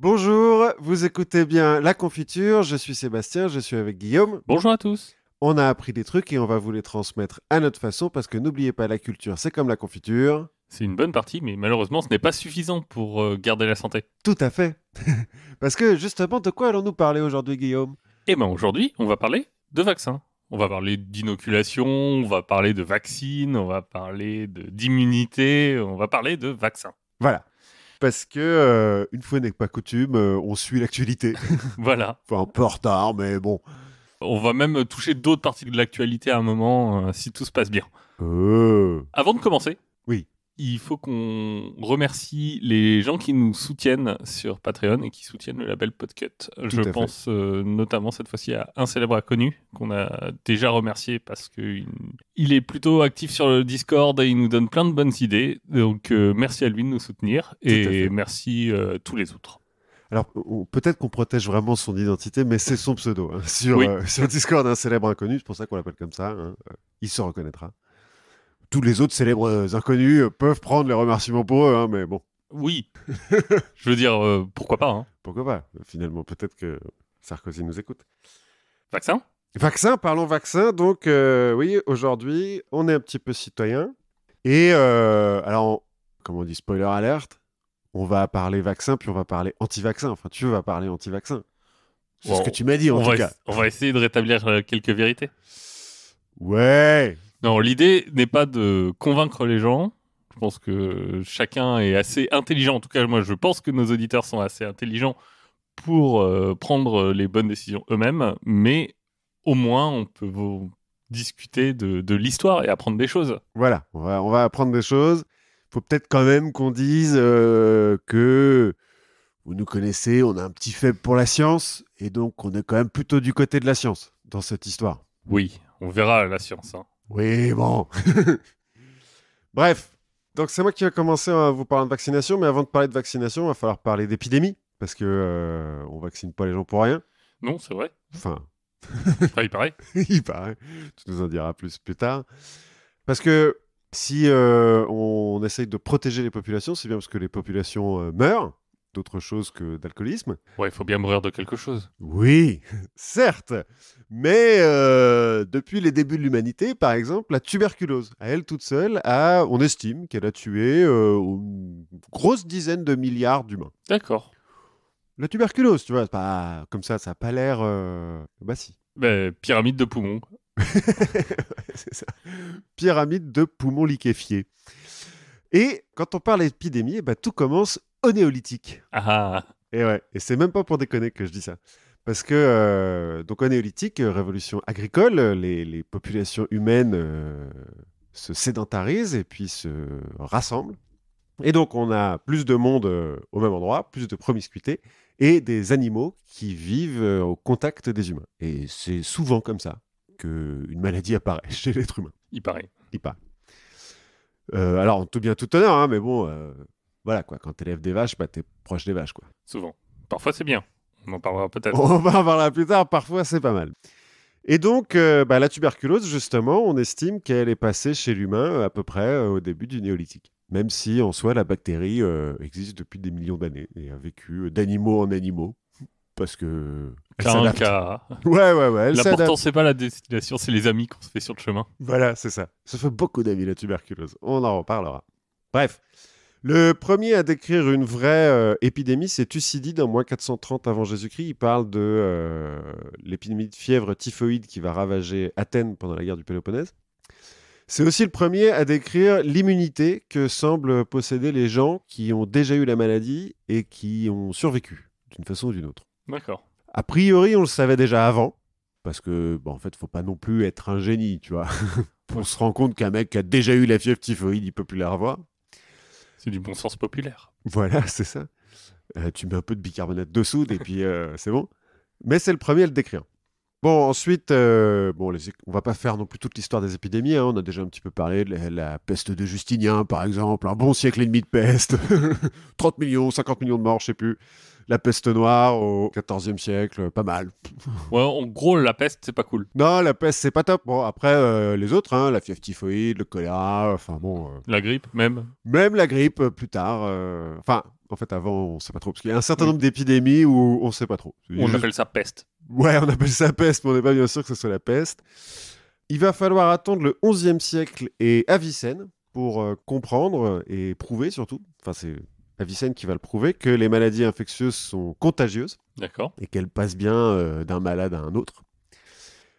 Bonjour, vous écoutez bien La Confiture, je suis Sébastien, je suis avec Guillaume. Bonjour à tous. On a appris des trucs et on va vous les transmettre à notre façon parce que n'oubliez pas, la culture, c'est comme la confiture. C'est une bonne partie, mais malheureusement, ce n'est pas suffisant pour garder la santé. Tout à fait. Parce que justement, de quoi allons-nous parler aujourd'hui, Guillaume? Et ben aujourd'hui, on va parler de vaccins. On va parler d'inoculation, on va parler de vaccines, on va parler d'immunité, on va parler de vaccins. Voilà. Parce que, une fois n'est pas coutume, on suit l'actualité. Voilà. Enfin, un peu en retard, mais bon. On va même toucher d'autres parties de l'actualité à un moment, si tout se passe bien. Euh... Avant de commencer, Oui, il faut qu'on remercie les gens qui nous soutiennent sur Patreon et qui soutiennent le label Podcut. Je à fait. pense notamment cette fois-ci à Un Célèbre Inconnu, qu'on a déjà remercié parce qu'il est plutôt actif sur le Discord et il nous donne plein de bonnes idées. Donc merci à lui de nous soutenir et merci tous les autres. Alors, peut-être qu'on protège vraiment son identité, mais c'est son pseudo. Hein, sur, Oui. Sur Discord, un célèbre inconnu, c'est pour ça qu'on l'appelle comme ça. Hein, il se reconnaîtra. Tous les autres célèbres inconnus peuvent prendre les remerciements pour eux, hein, mais bon. Oui. Je veux dire, pourquoi pas, hein. Pourquoi pas? Finalement, peut-être que Sarkozy nous écoute. Vaccin? Vaccin, parlons vaccin. Donc, oui, aujourd'hui, on est un petit peu citoyen. Et alors, comme on dit, spoiler alerte, on va parler vaccin, puis on va parler anti-vaccin. Enfin, tu vas parler anti-vaccin. C'est ce que tu m'as dit, en tout cas. On va essayer de rétablir quelques vérités. Ouais. Non, l'idée n'est pas de convaincre les gens. Je pense que chacun est assez intelligent. En tout cas, moi, je pense que nos auditeurs sont assez intelligents pour prendre les bonnes décisions eux-mêmes. Mais au moins, on peut discuter de l'histoire et apprendre des choses. Voilà, on va apprendre des choses. Il faut peut-être quand même qu'on dise que vous nous connaissez, on a un petit faible pour la science, et donc on est quand même plutôt du côté de la science dans cette histoire. Oui, on verra la science, hein. Oui, bon. Bref, donc c'est moi qui vais commencer à vous parler de vaccination, mais avant de parler de vaccination, il va falloir parler d'épidémie, parce que on vaccine pas les gens pour rien. Non, c'est vrai. Enfin, il paraît. il paraît. Tu nous en diras plus tard. Parce que si on essaye de protéger les populations, c'est bien parce que les populations meurent d'autre chose que d'alcoolisme. Ouais, il faut bien mourir de quelque chose. Oui, certes. Mais depuis les débuts de l'humanité, par exemple, la tuberculose, à elle toute seule, on estime qu'elle a tué une grosse dizaine de milliards d'humains. D'accord. La tuberculose, tu vois, pas comme ça n'a pas l'air... Bah si. Pyramide de poumons. C'est ça. Pyramide de poumons liquéfiés. Et quand on parle d'épidémie, tout commence au néolithique. Ah. Et ouais, et c'est même pas pour déconner que je dis ça. Parce que, donc au néolithique, révolution agricole, les populations humaines se sédentarisent et puis se rassemblent. Et donc on a plus de monde au même endroit, plus de promiscuité, et des animaux qui vivent au contact des humains. Et c'est souvent comme ça qu'une maladie apparaît chez l'être humain. Il paraît. Il paraît. Alors, tout bien tout honneur, hein, mais bon, voilà, quoi. Quand t'élèves des vaches, t'es proche des vaches, quoi. Souvent. Parfois, c'est bien. On en parlera peut-être. On va en parler plus tard, parfois, c'est pas mal. Et donc, la tuberculose, justement, on estime qu'elle est passée chez l'humain à peu près au début du néolithique. Même si, en soi, la bactérie existe depuis des millions d'années et a vécu d'animaux en animaux. Parce que... Cas. Ouais, elle L'important, c'est pas la destination, c'est les amis qu'on se fait sur le chemin. Voilà, c'est ça. Ça fait beaucoup d'amis, la tuberculose. On en reparlera. Bref. Le premier à décrire une vraie épidémie, c'est Thucydide, en moins 430 avant Jésus-Christ. Il parle de l'épidémie de fièvre typhoïde qui va ravager Athènes pendant la guerre du Péloponnèse. C'est aussi le premier à décrire l'immunité que semblent posséder les gens qui ont déjà eu la maladie et qui ont survécu, d'une façon ou d'une autre. D'accord. A priori, on le savait déjà avant, parce que, en fait, faut pas non plus être un génie, tu vois. On se rend compte qu'un mec qui a déjà eu la fièvre typhoïde, il peut plus la revoir. C'est du bon sens populaire. Voilà, c'est ça. Tu mets un peu de bicarbonate de soude et puis c'est bon. Mais c'est le premier à le décrire. Bon, ensuite, on va pas faire non plus toute l'histoire des épidémies. Hein. On a déjà un petit peu parlé de la peste de Justinien, par exemple. Un bon siècle et demi de peste. 30 millions, 50 millions de morts, je sais plus. La peste noire au XIVe siècle, pas mal. Ouais, en gros, la peste, c'est pas cool. Non, la peste, c'est pas top. Bon, après, les autres, hein, la fièvre typhoïde, le choléra, enfin bon... La grippe, même. même la grippe, plus tard. Enfin, en fait, avant, on sait pas trop. Parce qu'il y a un certain Oui. nombre d'épidémies où on sait pas trop. On appelle ça peste. Ouais, on appelle ça peste, mais on n'est pas bien sûr que ce soit la peste. Il va falloir attendre le XIe siècle et Avicenne pour comprendre et prouver surtout, enfin c'est Avicenne qui va le prouver, que les maladies infectieuses sont contagieuses D'accord. et qu'elles passent bien d'un malade à un autre.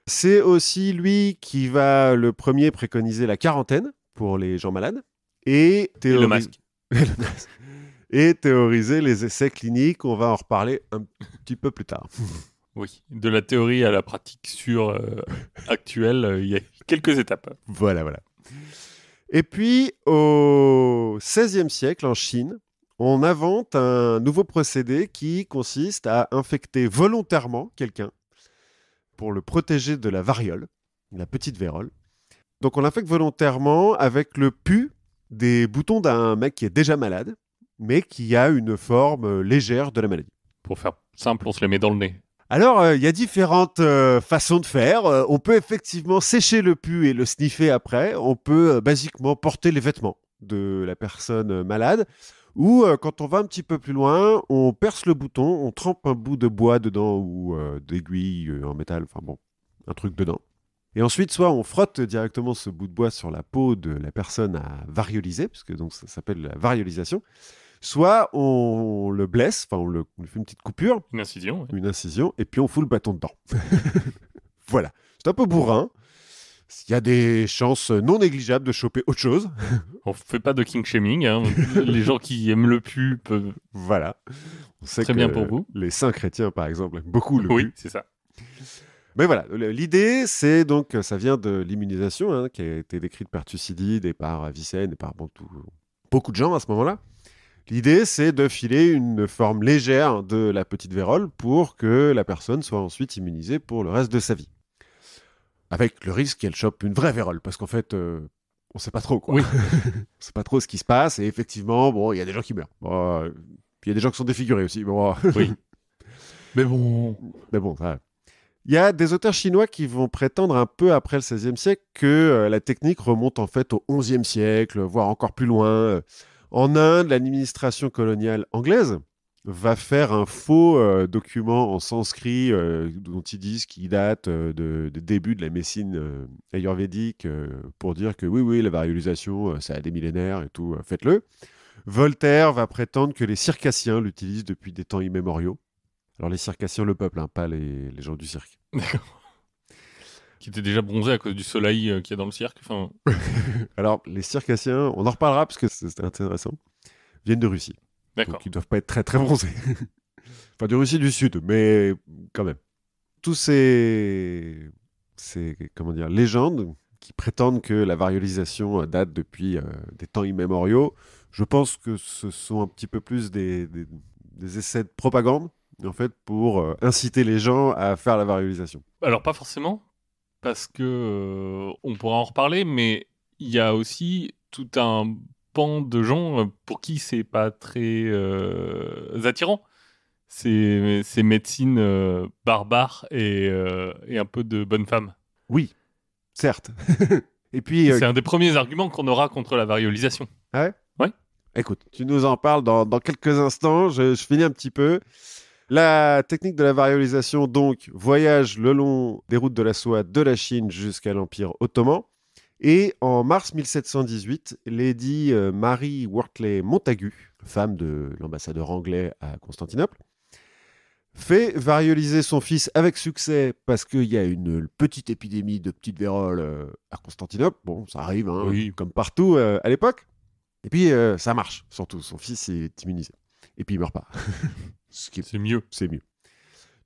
C'est aussi lui qui va le premier préconiser la quarantaine pour les gens malades et, le masque. et théoriser les essais cliniques. On va en reparler un petit peu plus tard. Oui, de la théorie à la pratique actuelle, il y a quelques étapes. Voilà. Et puis, au XVIe siècle, en Chine, on invente un nouveau procédé qui consiste à infecter volontairement quelqu'un pour le protéger de la variole, la petite vérole. Donc, on l'infecte volontairement avec le pus des boutons d'un mec qui est déjà malade, mais qui a une forme légère de la maladie. Pour faire simple, on se les met dans le nez. Alors, il y a différentes façons de faire. On peut effectivement sécher le pus et le sniffer après. On peut basiquement porter les vêtements de la personne malade. Ou quand on va un petit peu plus loin, on perce le bouton, on trempe un bout de bois dedans ou d'aiguille en métal, enfin bon, un truc dedans. Et ensuite, soit on frotte directement ce bout de bois sur la peau de la personne à varioliser, puisque donc ça s'appelle la variolisation. Soit on le blesse, enfin on lui fait une petite coupure, Une incision. une incision, et puis on fout le bâton dedans. Voilà. C'est un peu bourrin. Il y a des chances non négligeables de choper autre chose. On fait pas de king shaming. Hein. Les gens qui aiment le pu peuvent. Voilà. On sait Très que bien pour vous. les saints chrétiens, par exemple, aiment beaucoup le Oui, pu. c'est ça. Mais voilà, l'idée, c'est donc, ça vient de l'immunisation, hein, qui a été décrite par Thucydide et par Avicenne et par beaucoup de gens à ce moment-là. L'idée, c'est de filer une forme légère de la petite vérole pour que la personne soit ensuite immunisée pour le reste de sa vie. Avec le risque qu'elle chope une vraie vérole, parce qu'en fait, on ne sait pas trop, quoi. Oui. On sait pas trop ce qui se passe, et effectivement, bon, il y a des gens qui meurent. Bon, puis il y a des gens qui sont défigurés aussi. Bon, Oui. Mais bon. mais bon, ça... Il y a des auteurs chinois qui vont prétendre un peu après le XVIe siècle que la technique remonte en fait au XIe siècle, voire encore plus loin. En Inde, l'administration coloniale anglaise va faire un faux document en sanskrit dont ils disent qu'il date des débuts de la médecine ayurvédique pour dire que oui, la variolisation, ça a des millénaires et tout, faites-le. Voltaire va prétendre que les circassiens l'utilisent depuis des temps immémoriaux. Alors les circassiens, le peuple, hein, pas les gens du cirque. D'accord. Qui était déjà bronzé à cause du soleil qu'il y a dans le cirque. Enfin... Alors les circassiens, on en reparlera parce que c'est intéressant, viennent de Russie. D'accord. Donc ils doivent pas être très très bronzés. Enfin de Russie du Sud, mais quand même. Tous ces comment dire, légendes qui prétendent que la variolisation date depuis des temps immémoriaux, je pense que ce sont un petit peu plus des essais de propagande, en fait, pour inciter les gens à faire la variolisation. Alors pas forcément, parce que on pourra en reparler, mais il y a aussi tout un pan de gens pour qui c'est pas très attirant. Ces médecines barbares et un peu de bonne femme. Oui, certes. Et puis... C'est un des premiers arguments qu'on aura contre la variolisation. Ah ouais ? Ouais. Écoute, tu nous en parles dans quelques instants. Je finis un petit peu. La technique de la variolisation, donc, voyage le long des routes de la soie de la Chine jusqu'à l'Empire ottoman. Et en mars 1718, Lady Mary Wortley Montagu, femme de l'ambassadeur anglais à Constantinople, fait varioliser son fils avec succès parce qu'il y a une petite épidémie de petite vérole à Constantinople. Bon, ça arrive, hein, Oui. comme partout à l'époque. Et puis, ça marche, surtout. Son fils est immunisé. Et puis, il meurt pas. C'est mieux. C'est mieux.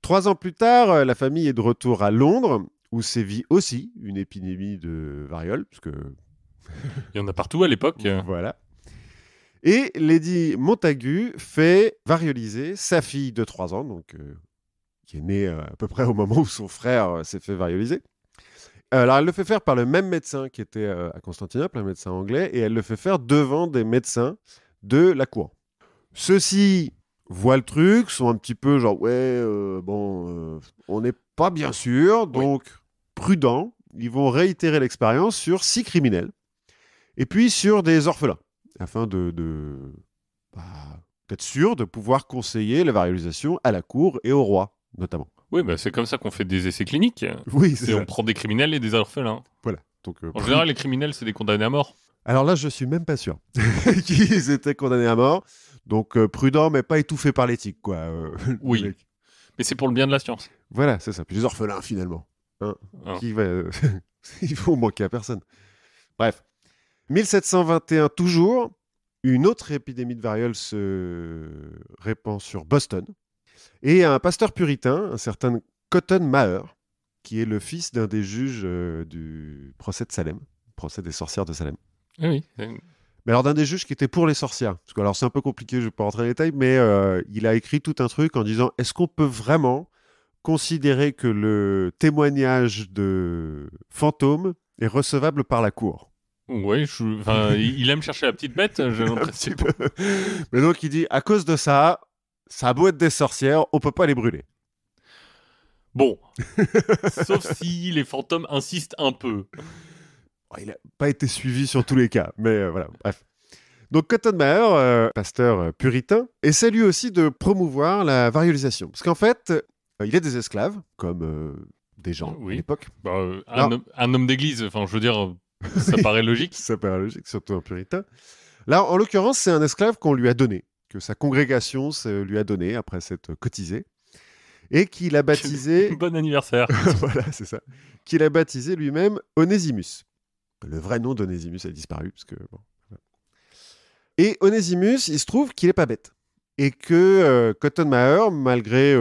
3 ans plus tard, la famille est de retour à Londres, où sévit aussi une épidémie de variole, puisque... Il y en a partout à l'époque. Voilà. Et Lady Montagu fait varioliser sa fille de 3 ans, donc, qui est née à peu près au moment où son frère s'est fait varioliser. Alors, elle le fait faire par le même médecin qui était à Constantinople, un médecin anglais, et elle le fait faire devant des médecins de la cour. Ceux-ci voient le truc, sont un petit peu genre, ouais, on n'est pas bien sûr, donc prudents, ils vont réitérer l'expérience sur 6 criminels, et puis sur des orphelins, afin bah, d'être sûr de pouvoir conseiller la variolisation à la cour et au roi, notamment. Oui, bah, c'est comme ça qu'on fait des essais cliniques. Oui, c'est On ça. prend des criminels et des orphelins. Voilà. Donc, En général, les criminels, c'est des condamnés à mort. Alors là, je suis même pas sûr qu'ils étaient condamnés à mort. Donc prudent, mais pas étouffé par l'éthique, quoi. Oui. Le mec. Mais c'est pour le bien de la science. Voilà, c'est ça. Puis les orphelins, finalement. Hein, Hein. qui va... Ils vont manquer à personne. Bref. 1721, toujours, une autre épidémie de variole se répand sur Boston. Et un pasteur puritain, un certain Cotton Mather, qui est le fils d'un des juges du procès de Salem, procès des sorcières de Salem. Oui. Mais alors d'un des juges qui était pour les sorcières. Parce que alors c'est un peu compliqué, je ne vais pas rentrer dans les détails, mais il a écrit tout un truc en disant est-ce qu'on peut vraiment considérer que le témoignage de fantôme est recevable par la cour? Oui, il aime chercher la petite bête, j'ai l'impression. Mais donc il dit à cause de ça, ça a beau être des sorcières, on peut pas les brûler. Bon, sauf si les fantômes insistent un peu. Il n'a pas été suivi sur tous les cas, mais voilà, bref. Donc Cotton Mather, pasteur puritain, essaie lui aussi de promouvoir la variolisation. Parce qu'en fait, il est des esclaves, comme des gens à l'époque. Bah, un homme d'église, enfin, je veux dire, ça paraît logique. Ça paraît logique, surtout un puritain. Là, en l'occurrence, c'est un esclave qu'on lui a donné, que sa congrégation lui a donné après s'être cotisé, et qu'il a baptisé... Bon anniversaire. Voilà, c'est ça. Qu'il a baptisé lui-même Onésimus. Le vrai nom d'Onésimus a disparu, parce que... Bon. Et Onésimus, il se trouve qu'il est pas bête. Et que Cotton Mather, malgré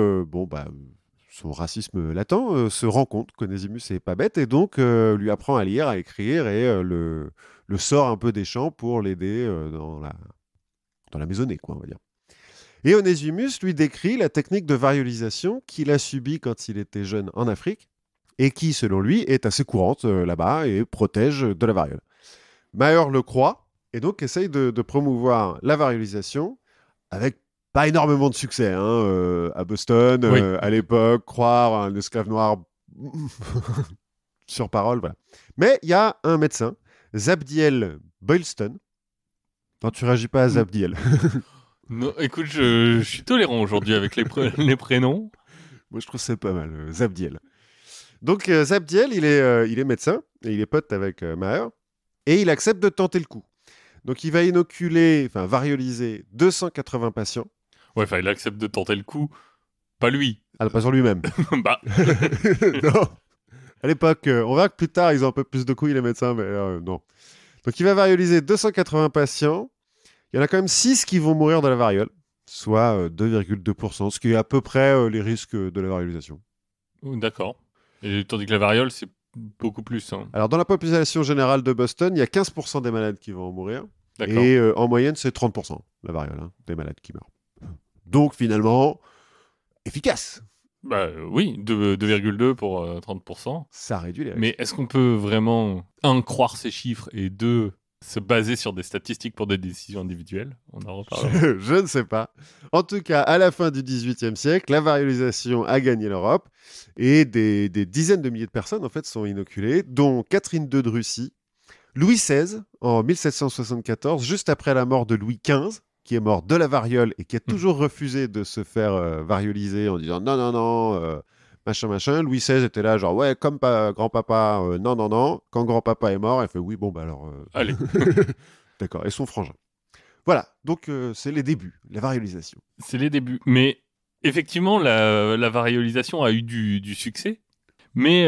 son racisme latent, se rend compte qu'Onésimus n'est pas bête et donc lui apprend à lire, à écrire et le sort un peu des champs pour l'aider dans la maisonnée, quoi, on va dire. Et Onésimus lui décrit la technique de variolisation qu'il a subie quand il était jeune en Afrique et qui, selon lui, est assez courante là-bas et protège de la variole. Mather le croit et donc essaye de promouvoir la variolisation avec pas énormément de succès à Boston, Oui. À l'époque, croire un esclave noir sur parole, voilà. Mais il y a un médecin, Zabdiel Boylston. Non, tu réagis pas à Zabdiel. Non, écoute, je suis tolérant aujourd'hui avec les prénoms. Moi, je trouve que c'est pas mal, Zabdiel. Donc, Zabdiel, il est médecin et il est pote avec Maher et il accepte de tenter le coup. Donc, il va varioliser 280 patients. Ouais, enfin, il accepte de tenter le coup. Pas lui. Ah, pas sur lui-même. Bah. Non. À l'époque, on verra que plus tard, ils ont un peu plus de couilles, les médecins, mais non. Donc, il va varioliser 280 patients. Il y en a quand même 6 qui vont mourir de la variole, soit 2,2%, ce qui est à peu près les risques de la variolisation. D'accord. Et tandis que la variole, c'est beaucoup plus. Hein. Alors, dans la population générale de Boston, il y a 15% des malades qui vont en mourir. D'accord. Et en moyenne, c'est 30%, la variole, des malades qui meurent. Donc, finalement, efficace. Bah oui, 2,2 pour 30%. Ça réduit les risques. Mais est-ce qu'on peut vraiment, un, croire ces chiffres et deux, se baser sur des statistiques pour des décisions individuelles? On en reparlera. Je ne sais pas. En tout cas, à la fin du XVIIIe siècle, la variolisation a gagné l'Europe et des dizaines de milliers de personnes en fait sont inoculées, dont Catherine II de Russie, Louis XVI en 1774, juste après la mort de Louis XV, qui est mort de la variole et qui a toujours refusé de se faire varioliser en disant non, machin. Louis XVI était là, genre ouais, comme grand-papa, non. Quand grand-papa est mort, elle fait oui, bon, bah alors. Allez. D'accord, et son frangin. Voilà, donc c'est les débuts, la variolisation. C'est les débuts. Mais effectivement, la variolisation a eu du succès, mais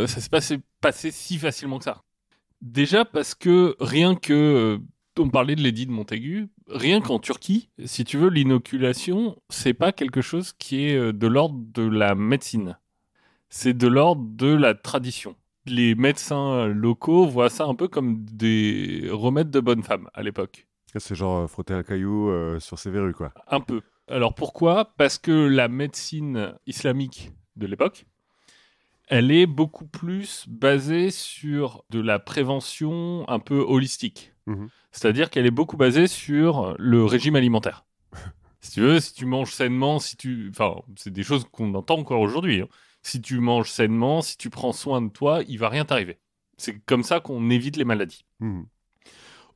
ça s'est passé si facilement que ça. Déjà parce que rien que, on parlait de l'édit de Montaigu, rien qu'en Turquie, si tu veux, l'inoculation, c'est pas quelque chose qui est de l'ordre de la médecine. C'est de l'ordre de la tradition. Les médecins locaux voient ça un peu comme des remèdes de bonne femme à l'époque. C'est genre frotter un caillou sur ses verrues, quoi. Un peu. Alors pourquoi ? Parce que la médecine islamique de l'époque, elle est beaucoup plus basée sur de la prévention un peu holistique. Mmh. C'est-à-dire qu'elle est beaucoup basée sur le régime alimentaire. Si tu veux, si tu manges sainement, enfin, c'est des choses qu'on entend encore aujourd'hui. Hein. Si tu manges sainement, si tu prends soin de toi, il va rien t'arriver. C'est comme ça qu'on évite les maladies. Mhm.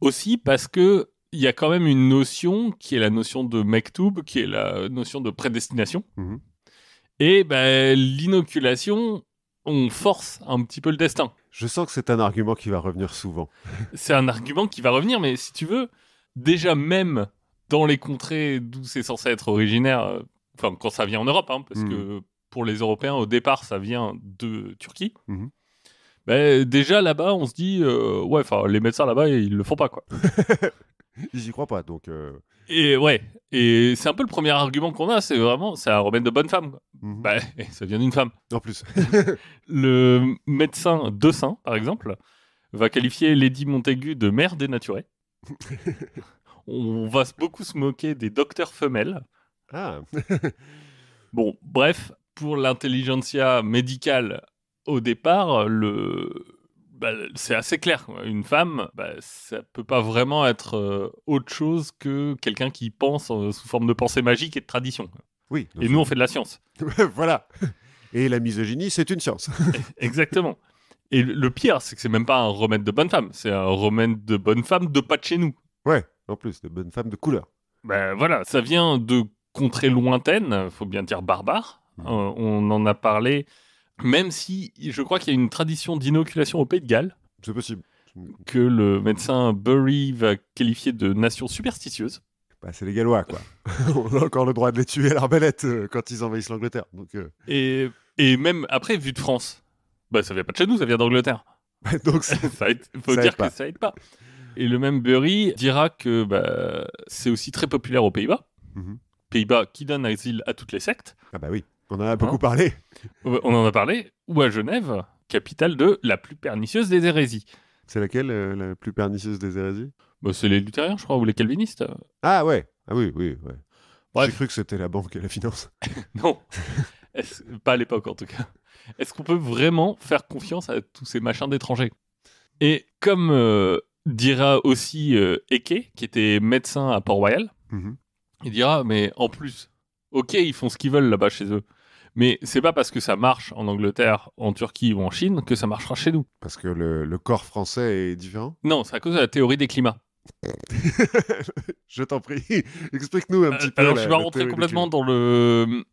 Aussi parce que il y a quand même une notion qui est la notion de Mektoub, qui est la notion de prédestination. Mhm. Et ben, l'inoculation, on force un petit peu le destin. Je sens que c'est un argument qui va revenir souvent. C'est un argument qui va revenir, mais si tu veux, déjà même dans les contrées d'où c'est censé être originaire, enfin quand ça vient en Europe, hein, parce que pour les Européens, au départ, ça vient de Turquie. Mhm. Ben, déjà là-bas, on se dit, ouais, enfin les médecins là-bas, ils le font pas, quoi. Ils y croient pas, donc... Et ouais, et c'est un peu le premier argument qu'on a, c'est vraiment, c'est un remède de bonne femme, quoi. Mhm. Bah, ça vient d'une femme. En plus. Le médecin de Saint, par exemple, va qualifier Lady Montaigu de mère dénaturée. On va beaucoup se moquer des docteurs femelles. Ah. Bon, bref, pour l'intelligentsia médicale, au départ, c'est assez clair, quoi. Une femme, ça peut pas vraiment être autre chose que quelqu'un qui pense sous forme de pensée magique et de tradition. Oui. Et nous, on fait de la science. Voilà. Et la misogynie, c'est une science. Exactement. Et le pire, c'est que c'est même pas un remède de bonne femme, c'est un remède de bonne femme de pas de chez nous. Ouais, en plus, de bonnes femmes de couleur. Ben voilà, ça vient de contrées lointaines, faut bien dire barbares. On en a parlé, même si je crois qu'il y a une tradition d'inoculation au Pays de Galles, C'est possible. que le médecin Bury va qualifier de nation superstitieuse. Bah, c'est les Gallois, quoi. On a encore le droit de les tuer à l'arbalète quand ils envahissent l'Angleterre. Donc, Et même après, vu de France, ça vient pas de chez nous, ça vient d'Angleterre. donc Faut ça dire aide pas. que ça aide pas. Et le même Bury dira que c'est aussi très populaire aux Pays-Bas. Mhm. Pays-Bas qui donnent asile à toutes les sectes. Ah bah oui, on en a beaucoup parlé. On en a parlé. Ou à Genève, capitale de la plus pernicieuse des hérésies. C'est laquelle la plus pernicieuse des hérésies? C'est les luthériens, je crois, ou les calvinistes. Ah ouais. Ah oui, ouais. Bref. J'ai cru que c'était la banque et la finance. Non, pas à l'époque en tout cas. Est-ce qu'on peut vraiment faire confiance à tous ces machins d'étrangers? Et comme dira aussi Eke, qui était médecin à Port-Royal, Mhm. il dira, mais en plus, ok, ils font ce qu'ils veulent là-bas chez eux, mais c'est pas parce que ça marche en Angleterre, en Turquie ou en Chine que ça marchera chez nous. Parce que le corps français est différent. Non, c'est à cause de la théorie des climats. Je t'en prie, explique-nous un petit peu. Alors, je suis pas la rentré théorie du complètement climat. dans le...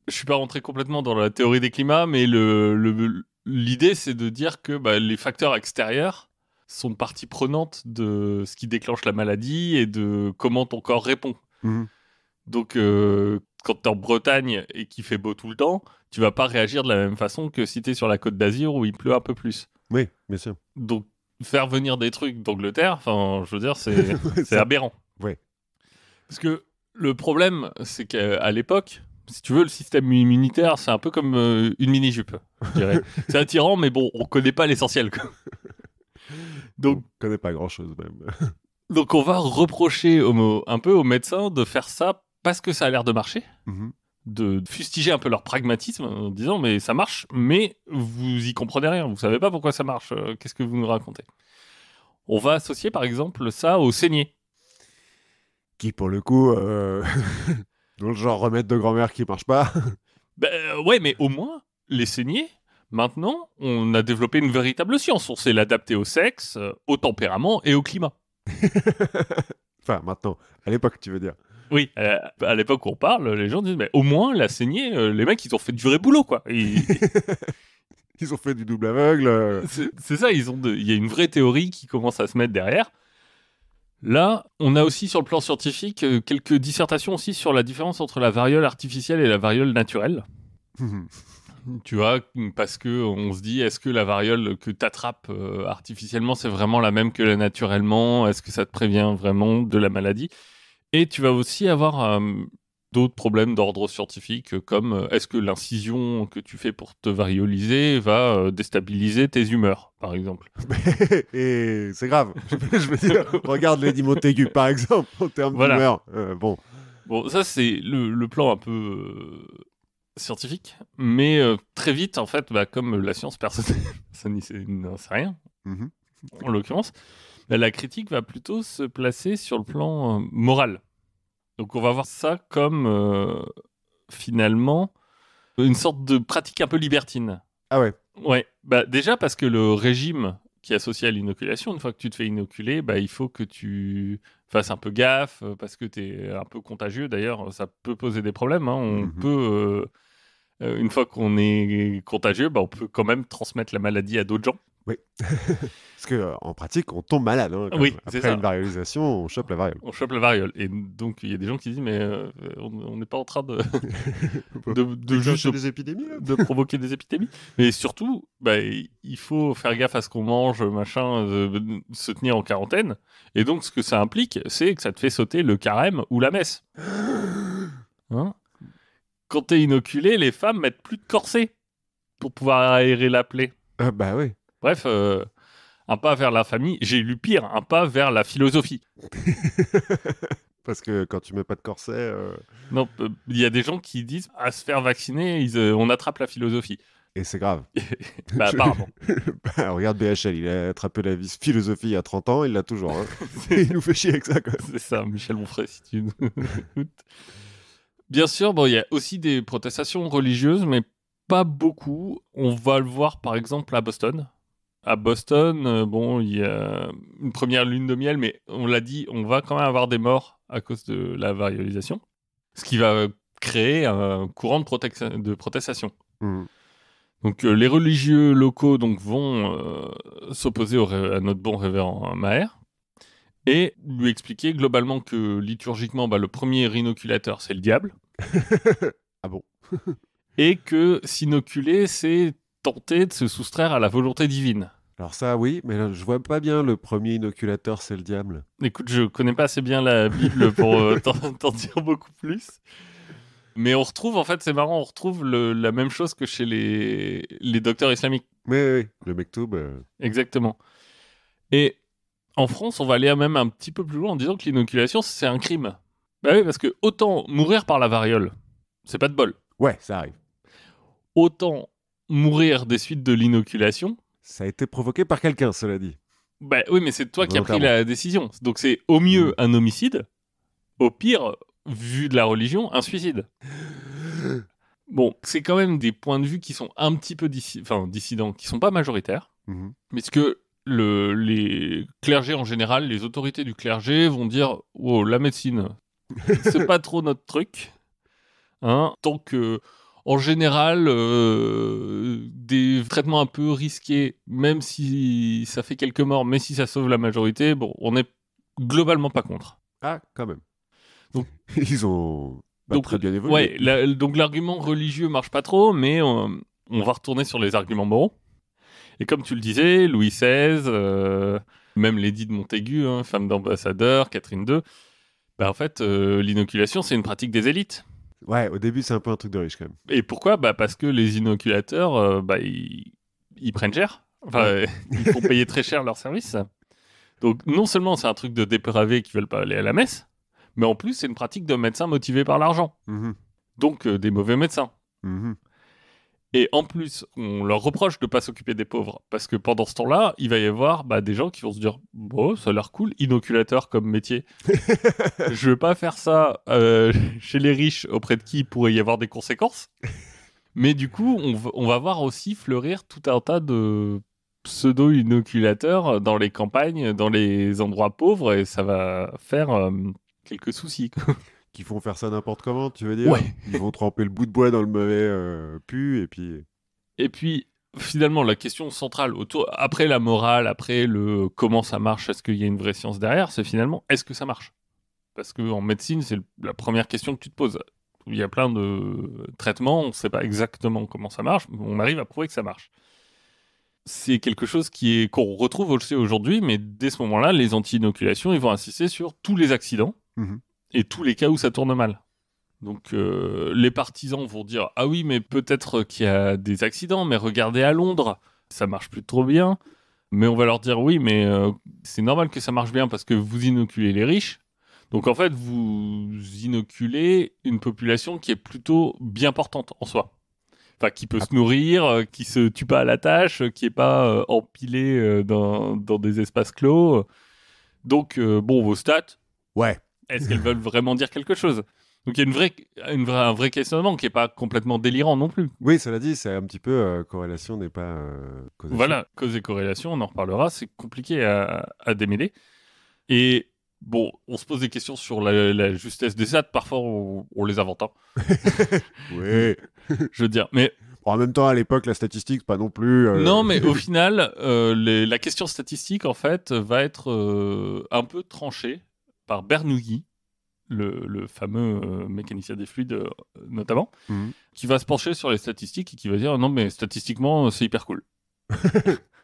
Je suis pas rentré complètement dans la théorie des climats, mais l'idée, c'est de dire que les facteurs extérieurs sont partie prenante de ce qui déclenche la maladie et de comment ton corps répond. Mhm. Donc, quand t'es en Bretagne et qu'il fait beau tout le temps, tu vas pas réagir de la même façon que si t'es sur la Côte d'Azur où il pleut un peu plus. Oui, bien sûr. Donc, faire venir des trucs d'Angleterre, enfin, je veux dire, c'est Ça- aberrant. Ouais. Parce que le problème, c'est qu'à l'époque, si tu veux, le système immunitaire, c'est un peu comme une mini-jupe, je dirais. C'est attirant, mais bon, on connaît pas l'essentiel, quoi. Donc, On connaît pas grand-chose même. donc on va reprocher un peu aux médecins de faire ça parce que ça a l'air de marcher, Mhm. de fustiger un peu leur pragmatisme en disant mais ça marche, mais vous y comprenez rien, vous savez pas pourquoi ça marche, qu'est-ce que vous nous racontez? On va associer par exemple ça aux saignées. Qui pour le coup, dans le genre remède de grand-mère qui marche pas. Ouais, mais au moins, les saignées, maintenant, on a développé une véritable science. On sait l'adapter au sexe, au tempérament et au climat. Enfin, maintenant, à l'époque, tu veux dire. Oui, à l'époque où on parle, les gens disent, mais au moins, la saignée, les mecs, ils ont fait du vrai boulot, quoi. Ils ont fait du double aveugle. C'est ça, il y a une vraie théorie qui commence à se mettre derrière. Là, on a aussi sur le plan scientifique quelques dissertations aussi sur la différence entre la variole artificielle et la variole naturelle. Tu vois, parce que on se dit, est-ce que la variole que t'attrapes artificiellement, c'est vraiment la même que la naturellement? Est-ce que ça te prévient vraiment de la maladie? Et tu vas aussi avoir d'autres problèmes d'ordre scientifique, comme est-ce que l'incision que tu fais pour te varioliser va déstabiliser tes humeurs, par exemple? Et c'est grave. Je veux dire, regarde Lady Montaigu, par exemple, en termes Voilà. d'humeur. Bon, ça, c'est le plan un peu scientifique, mais très vite, en fait, comme la science, personne n'en sait rien, Mhm. en l'occurrence, la critique va plutôt se placer sur le plan moral. Donc on va voir ça comme finalement une sorte de pratique un peu libertine. Ah ouais. Ouais, bah déjà parce que le régime qui est associé à l'inoculation, une fois que tu te fais inoculer, bah, il faut que tu fasses un peu gaffe parce que tu es un peu contagieux. D'ailleurs, ça peut poser des problèmes. Hein. On peut, une fois qu'on est contagieux, bah, on peut quand même transmettre la maladie à d'autres gens. Oui. Parce qu'en pratique, on tombe malade. Hein, quand Oui, même. c'est Après ça. une variolisation, on chope la variole. On chope la variole. Et donc, il y a des gens qui disent, mais on n'est pas en train de, de juste des épidémies, là. de provoquer des épidémies. Mais surtout, bah, il faut faire gaffe à ce qu'on mange, machin, se tenir en quarantaine. Et donc, ce que ça implique, c'est que ça te fait sauter le carême ou la messe. Hein, quand t'es inoculé, les femmes mettent plus de corset pour pouvoir aérer la plaie. Bah oui. Bref, un pas vers la famille. J'ai lu pire, un pas vers la philosophie. Parce que quand tu mets pas de corset... Non, il y a des gens qui disent à se faire vacciner, on attrape la philosophie. Et c'est grave. Bah, apparemment. Bah, regarde BHL, il a attrapé la philosophie il y a 30 ans, il l'a toujours. Hein. Il nous fait chier avec ça, quoi. C'est ça, Michel Onfray, si tu nous écoutes. Bien sûr, bon, il y a aussi des protestations religieuses, mais pas beaucoup. On va le voir, par exemple, à Boston. À Boston, bon, il y a une première lune de miel, mais on l'a dit, on va quand même avoir des morts à cause de la variolisation. Ce qui va créer un courant de protestation. Mmh. Donc les religieux locaux donc, vont s'opposer à notre bon révérend Maher et lui expliquer globalement que liturgiquement, bah, le premier inoculateur, c'est le diable. Ah bon. Et que s'inoculer, c'est tenter de se soustraire à la volonté divine. Alors ça, oui, mais là, je vois pas bien le premier inoculateur, c'est le diable. Écoute, je connais pas assez bien la Bible pour t'en dire beaucoup plus. Mais on retrouve, en fait, c'est marrant, on retrouve la même chose que chez les docteurs islamiques. Oui, le Mektoub. Exactement. Et en France, on va aller même un petit peu plus loin en disant que l'inoculation, c'est un crime. Bah oui, parce que autant mourir par la variole, c'est pas de bol. Ouais, ça arrive. Autant mourir des suites de l'inoculation. Ça a été provoqué par quelqu'un, cela dit. Bah oui, mais c'est toi qui as pris la décision. Donc c'est au mieux un homicide, au pire, vu de la religion, un suicide. Bon, c'est quand même des points de vue qui sont un petit peu dissidents, qui sont pas majoritaires. Mmh. Mais ce que les clergés en général, les autorités du clergé vont dire « Oh, la médecine, c'est pas trop notre truc. Hein, tant que, en général, des traitements un peu risqués, même si ça fait quelques morts, mais si ça sauve la majorité, bon, on n'est globalement pas contre. » Ah, quand même. Donc, ils ont très bien évolué. Ouais, donc l'argument religieux marche pas trop, mais on va retourner sur les arguments moraux. Et comme tu le disais, Louis XVI, même Lady de Montaigu, hein, femme d'ambassadeur, Catherine II, bah en fait, l'inoculation, c'est une pratique des élites. Ouais, au début, c'est un peu un truc de riche, quand même. Et pourquoi ? Bah parce que les inoculateurs, ils prennent cher. Enfin, Ouais. ils font payer très cher leurs services. Donc, non seulement c'est un truc de dépravés qui veulent pas aller à la messe, mais en plus, c'est une pratique de médecins motivés par l'argent. Mmh. Donc, des mauvais médecins. Mmh. Et en plus, on leur reproche de ne pas s'occuper des pauvres. Parce que pendant ce temps-là, il va y avoir des gens qui vont se dire « Bon, ça a l'air cool, inoculateur comme métier. Je ne veux pas faire ça chez les riches auprès de qui il pourrait y avoir des conséquences. » Mais du coup, on va voir aussi fleurir tout un tas de pseudo-inoculateurs dans les campagnes, dans les endroits pauvres, et ça va faire quelques soucis. Qui font faire ça n'importe comment, tu veux dire ? Ouais. Ils vont tremper le bout de bois dans le mauvais pu, et puis... Et puis, finalement, la question centrale, après la morale, après le comment ça marche, est-ce qu'il y a une vraie science derrière, c'est finalement, est-ce que ça marche ? Parce qu'en médecine, c'est la première question que tu te poses. Il y a plein de traitements, on ne sait pas exactement comment ça marche, mais on arrive à prouver que ça marche. C'est quelque chose qu'on retrouve aussi aujourd'hui, mais dès ce moment-là, les anti-inoculations, ils vont insister sur tous les accidents et tous les cas où ça tourne mal. Donc les partisans vont dire « Ah oui, mais peut-être qu'il y a des accidents, mais regardez à Londres, ça marche plus trop bien. » Mais on va leur dire « Oui, mais c'est normal que ça marche bien parce que vous inoculez les riches. Donc en fait, vous inoculez une population qui est plutôt bien portante en soi. Enfin, qui peut se nourrir, qui se tue pas à la tâche, qui est pas empilée dans des espaces clos. Donc bon, vos stats... Ouais. Est-ce qu'elles veulent vraiment dire quelque chose? Donc il y a un vrai questionnement qui n'est pas complètement délirant non plus. Oui, cela dit, c'est un petit peu corrélation n'est pas causation. Voilà, cause et corrélation, on en reparlera, c'est compliqué à démêler. Et bon, on se pose des questions sur la justesse des stats, parfois on les invente. Hein. Oui. Je veux dire, mais Bon, en même temps, à l'époque, la statistique, c'est pas non plus... non, mais au final, la question statistique, en fait, va être un peu tranchée par Bernoulli, le fameux mécanicien des fluides, notamment, Mhm. qui va se pencher sur les statistiques et qui va dire non, mais statistiquement, c'est hyper cool.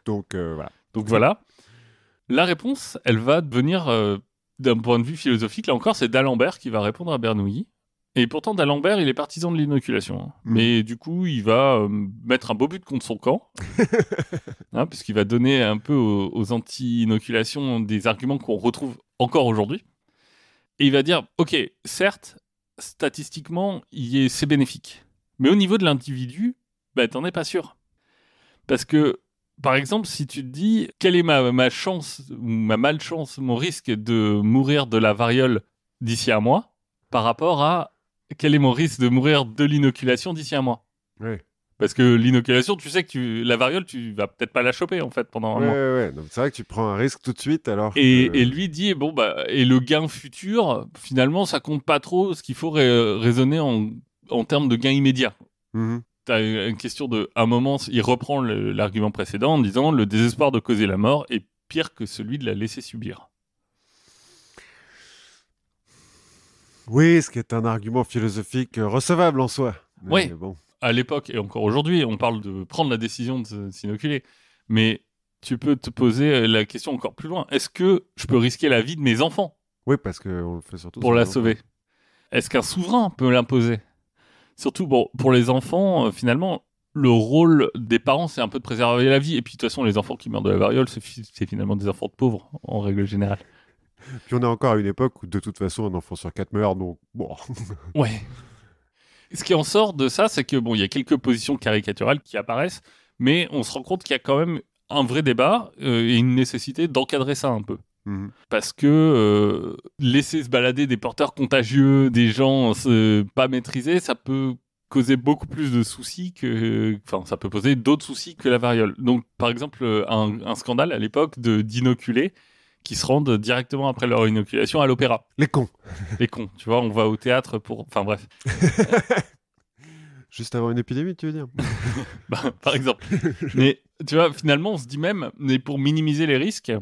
Donc, voilà. Donc voilà. La réponse, elle va devenir, d'un point de vue philosophique, là encore, c'est d'Alembert qui va répondre à Bernoulli. Et pourtant, d'Alembert, il est partisan de l'inoculation. Hein. Mais du coup, il va mettre un beau but contre son camp, hein, puisqu'il va donner un peu aux anti-inoculations des arguments qu'on retrouve encore aujourd'hui. Et il va dire, ok, certes, statistiquement, c'est bénéfique. Mais au niveau de l'individu, bah, t'en es pas sûr. Parce que, par exemple, si tu te dis, quelle est ma chance, ou ma malchance, mon risque de mourir de la variole d'ici un mois, par rapport à quel est mon risque de mourir de l'inoculation d'ici un mois. Ouais. Parce que l'inoculation, tu sais que la variole, tu vas peut-être pas la choper, en fait, pendant un mois. Ouais. Donc, c'est vrai que tu prends un risque tout de suite, alors Et lui dit, bon, bah, et le gain futur, finalement, ça compte pas trop, ce qu'il faut raisonner en termes de gain immédiat. Mhm. T'as une question de, à un moment, il reprend l'argument précédent en disant, le désespoir de causer la mort est pire que celui de la laisser subir. Oui, ce qui est un argument philosophique recevable en soi. Oui, bon. à l'époque et encore aujourd'hui, on parle de prendre la décision de s'inoculer. Mais tu peux te poser la question encore plus loin. Est-ce que je peux risquer la vie de mes enfants Oui, parce qu'on le fait surtout pour sur la les enfants. sauver? Est-ce qu'un souverain peut l'imposer? Surtout, bon, pour les enfants, finalement, le rôle des parents, c'est un peu de préserver la vie. Et puis, de toute façon, les enfants qui meurent de la variole, c'est finalement des enfants de pauvres, en règle générale. Puis on est encore à une époque où, de toute façon, un enfant sur 4 meurt, donc bon. Ouais. Ce qui en sort de ça, c'est que bon, il y a quelques positions caricaturales qui apparaissent, mais on se rend compte qu'il y a quand même un vrai débat et une nécessité d'encadrer ça un peu. Mhm. Parce que laisser se balader des porteurs contagieux, des gens pas maîtrisés, ça peut causer beaucoup plus de soucis que... Enfin, ça peut poser d'autres soucis que la variole. Donc, par exemple, un scandale à l'époque d'inoculés qui se rendent directement après leur inoculation à l'opéra. Les cons. Les cons, tu vois, on va au théâtre pour... Enfin, bref. Juste avant une épidémie, tu veux dire? Bah, par exemple. Mais, tu vois, finalement, on se dit même, mais pour minimiser les risques,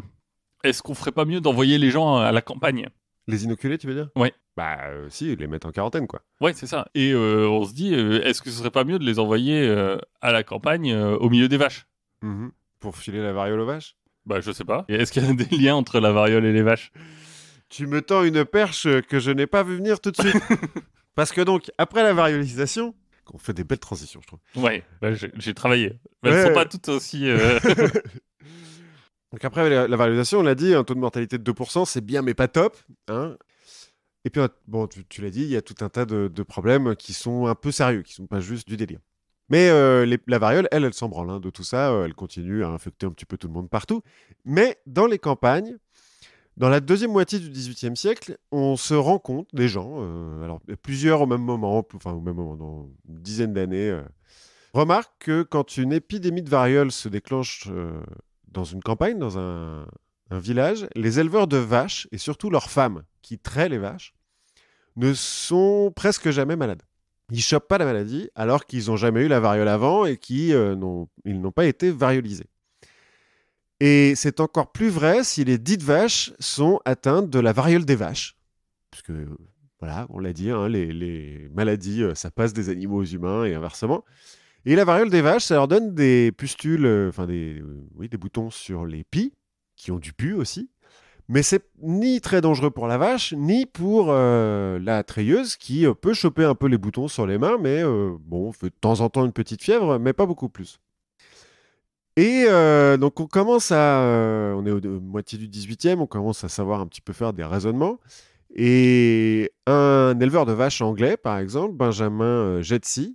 est-ce qu'on ferait pas mieux d'envoyer les gens à la campagne? Les inoculés, tu veux dire? Ouais. Bah, si, les mettre en quarantaine, quoi. Ouais, c'est ça. Et on se dit, est-ce que ce serait pas mieux de les envoyer à la campagne au milieu des vaches? Mhm. Pour filer la variole aux vaches? Bah, je sais pas. Et est-ce qu'il y a des liens entre la variole et les vaches? Tu me tends une perche que je n'ai pas vu venir tout de suite. Parce que donc, après la variolisation, on fait des belles transitions, je trouve. Ouais, bah, j'ai travaillé. Mais elles Ouais. sont pas toutes aussi... Donc après la variolisation, on l'a dit, un taux de mortalité de 2%, c'est bien, mais pas top. Hein. Et puis, bon, tu l'as dit, il y a tout un tas de problèmes qui sont un peu sérieux, qui sont pas juste du délire. Mais la variole, elle s'en branle hein, de tout ça. Elle continue à infecter un petit peu tout le monde partout. Mais dans les campagnes, dans la deuxième moitié du XVIIIe siècle, on se rend compte, des gens, alors plusieurs au même moment, dans une dizaine d'années, remarquent que quand une épidémie de variole se déclenche dans une campagne, dans un village, les éleveurs de vaches, et surtout leurs femmes qui traient les vaches, ne sont presque jamais malades. Ils ne chopent pas la maladie alors qu'ils n'ont jamais eu la variole avant et qu'ils n'ont pas été variolisés. Et c'est encore plus vrai si les dites vaches sont atteintes de la variole des vaches. Parce que, voilà, on l'a dit, hein, les maladies, ça passe des animaux aux humains et inversement. Et la variole des vaches, ça leur donne des pustules, des boutons sur les pies, qui ont du pu aussi. Mais c'est ni très dangereux pour la vache, ni pour la treilleuse, qui peut choper un peu les boutons sur les mains, mais bon, fait de temps en temps une petite fièvre, mais pas beaucoup plus. Et donc on commence on est au moitié du 18e, on commence à savoir un petit peu faire des raisonnements. Et un éleveur de vaches anglais, par exemple, Benjamin Jetsey,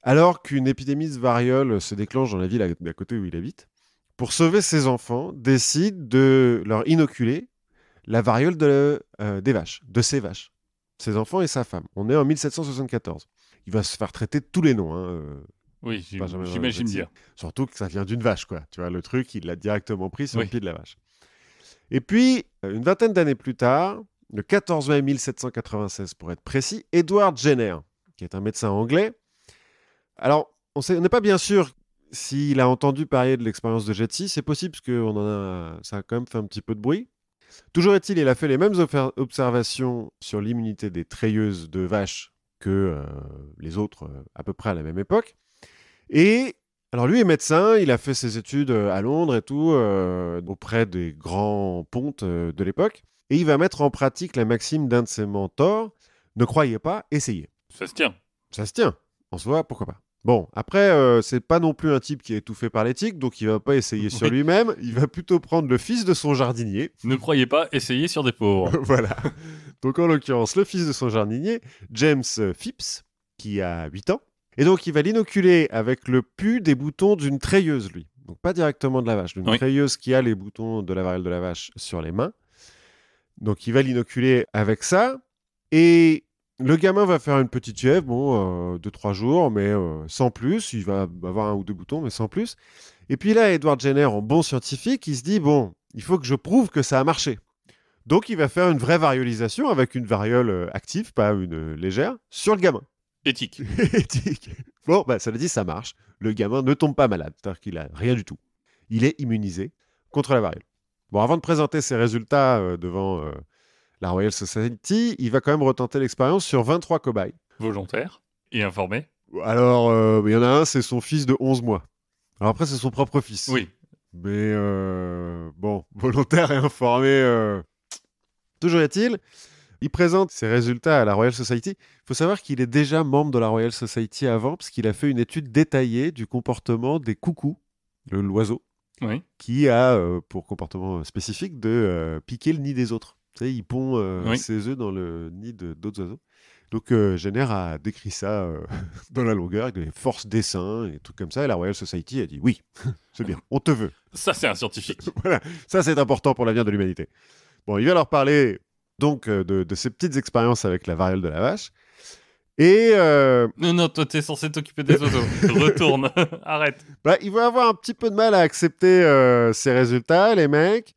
alors qu'une épidémie de variole se déclenche dans la ville à côté où il habite, pour sauver ses enfants, décide de leur inoculer la variole des vaches, de ses vaches, ses enfants et sa femme. On est en 1774. Il va se faire traiter de tous les noms. Oui, Benjamin j'imagine Vaticini. bien. Surtout que ça vient d'une vache, quoi. Tu vois, le truc, il l'a directement pris sur Oui. le pied de la vache. Et puis, une vingtaine d'années plus tard, le 14 mai 1796 pour être précis, Edward Jenner, qui est un médecin anglais. Alors, on n'est pas bien sûr s'il a entendu parler de l'expérience de Jetsi. C'est possible parce que ça a quand même fait un petit peu de bruit. Toujours est-il, il a fait les mêmes observations sur l'immunité des treilleuses de vaches que les autres à peu près à la même époque. Et alors lui est médecin, il a fait ses études à Londres et tout, auprès des grands pontes de l'époque. Et il va mettre en pratique la maxime d'un de ses mentors, ne croyez pas, essayez. Ça se tient. Ça se tient, en soi, pourquoi pas. Bon, après, c'est pas non plus un type qui est étouffé par l'éthique, donc il va pas essayer sur lui-même, il va plutôt prendre le fils de son jardinier. Ne croyez pas, essayez sur des pauvres. Voilà. Donc en l'occurrence, le fils de son jardinier, James Phipps, qui a 8 ans. Et donc il va l'inoculer avec le pus des boutons d'une treilleuse, lui. Donc pas directement de la vache, d'une treilleuse qui a les boutons de la variole de la vache sur les mains. Donc il va l'inoculer avec ça. Et le gamin va faire une petite fièvre, 2-3 jours, mais sans plus. Il va avoir 1 ou 2 boutons, mais sans plus. Et puis là, Edward Jenner, en bon scientifique, il se dit, bon, il faut que je prouve que ça a marché. Donc il va faire une vraie variolisation avec une variole active, pas une légère, sur le gamin. Éthique. Éthique. Bon, ça le dit, ça marche. Le gamin ne tombe pas malade, c'est-à-dire qu'il a rien du tout. Il est immunisé contre la variole. Bon, avant de présenter ses résultats devant la Royal Society, il va quand même retenter l'expérience sur 23 cobayes. Volontaires et informés. Alors, il y en a un, c'est son fils de 11 mois. Alors après, c'est son propre fils. Oui. Mais bon, volontaire et informé. Toujours est-il, il présente ses résultats à la Royal Society. Il faut savoir qu'il est déjà membre de la Royal Society avant, parce qu'il a fait une étude détaillée du comportement des coucous, l'oiseau, qui a pour comportement spécifique de piquer le nid des autres. Tu sais, il pond ses œufs dans le nid d'autres oiseaux. Donc Jenner a décrit ça dans la longueur, avec des forces d'essaim et trucs comme ça. Et la Royal Society a dit oui, c'est bien, on te veut. Ça, c'est un scientifique. Voilà, ça c'est important pour l'avenir de l'humanité. Bon, il va leur parler donc de ses petites expériences avec la variole de la vache. Et Non, toi, t'es censé t'occuper des oiseaux. Retourne, arrête. Il va avoir un petit peu de mal à accepter ses résultats, les mecs.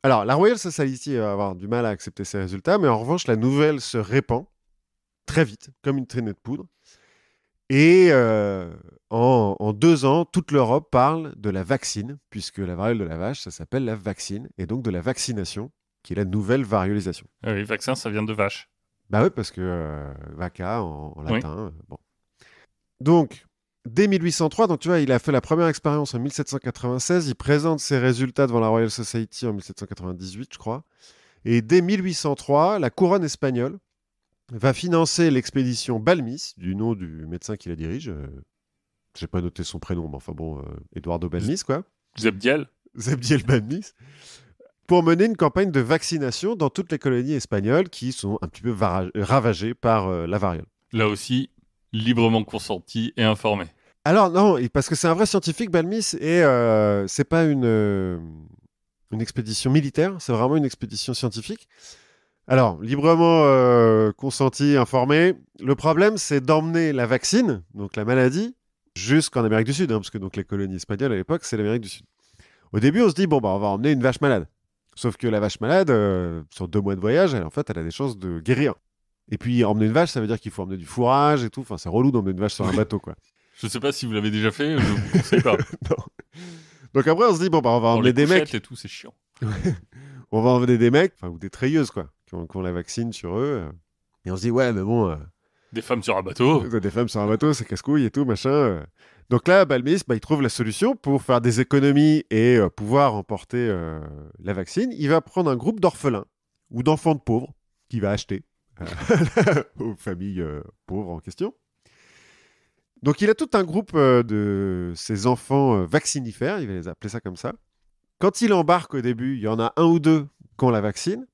Alors, la Royal Society va avoir du mal à accepter ses résultats, mais en revanche, la nouvelle se répand très vite, comme une traînée de poudre. Et en 2 ans, toute l'Europe parle de la vaccine, puisque la variole de la vache, ça s'appelle la vaccine, et donc de la vaccination, qui est la nouvelle variolisation. Ah oui, vaccin, ça vient de vache. Bah oui, parce que vaca en latin. Bon. Donc, dès 1803, donc tu vois, il a fait la première expérience en 1796, il présente ses résultats devant la Royal Society en 1798, je crois. Et dès 1803, la couronne espagnole va financer l'expédition Balmis, du nom du médecin qui la dirige. J'ai pas noté son prénom, mais enfin bon, Eduardo Balmis, quoi. Zebdiel Balmis. Pour mener une campagne de vaccination dans toutes les colonies espagnoles qui sont un petit peu ravagées par la variole. Là aussi, librement consenti et informé. Alors non, parce que c'est un vrai scientifique, Balmis, et c'est pas une expédition militaire, c'est vraiment une expédition scientifique. Alors, librement consenti, informé. Le problème, c'est d'emmener la vaccine, donc la maladie, jusqu'en Amérique du Sud, parce que donc les colonies espagnoles à l'époque, c'est l'Amérique du Sud. Au début, on se dit, on va emmener une vache malade. Sauf que la vache malade, sur 2 mois de voyage, elle a des chances de guérir. Et puis, emmener une vache, ça veut dire qu'il faut emmener du fourrage et tout. Enfin, c'est relou d'emmener une vache sur un bateau, quoi. Je sais pas si vous l'avez déjà fait, je vous conseille pas. Non. Donc après, on se dit, on va emmener des mecs. Et tout, c'est chiant. On va emmener des mecs, ou des treilleuses, quoi, qui ont la vaccine sur eux. Et on se dit, ouais, mais bon... Des femmes sur un bateau. Des femmes sur un bateau, c'est casse-couille et tout, machin. Donc là, Balmis, il trouve la solution pour faire des économies et pouvoir emporter la vaccine. Il va prendre un groupe d'orphelins ou d'enfants de pauvres qu'il va acheter aux familles pauvres en question. Donc il a tout un groupe de ces enfants vaccinifères, il va les appeler ça comme ça. Quand il embarque au début, il y en a 1 ou 2 qui ont la vaccine.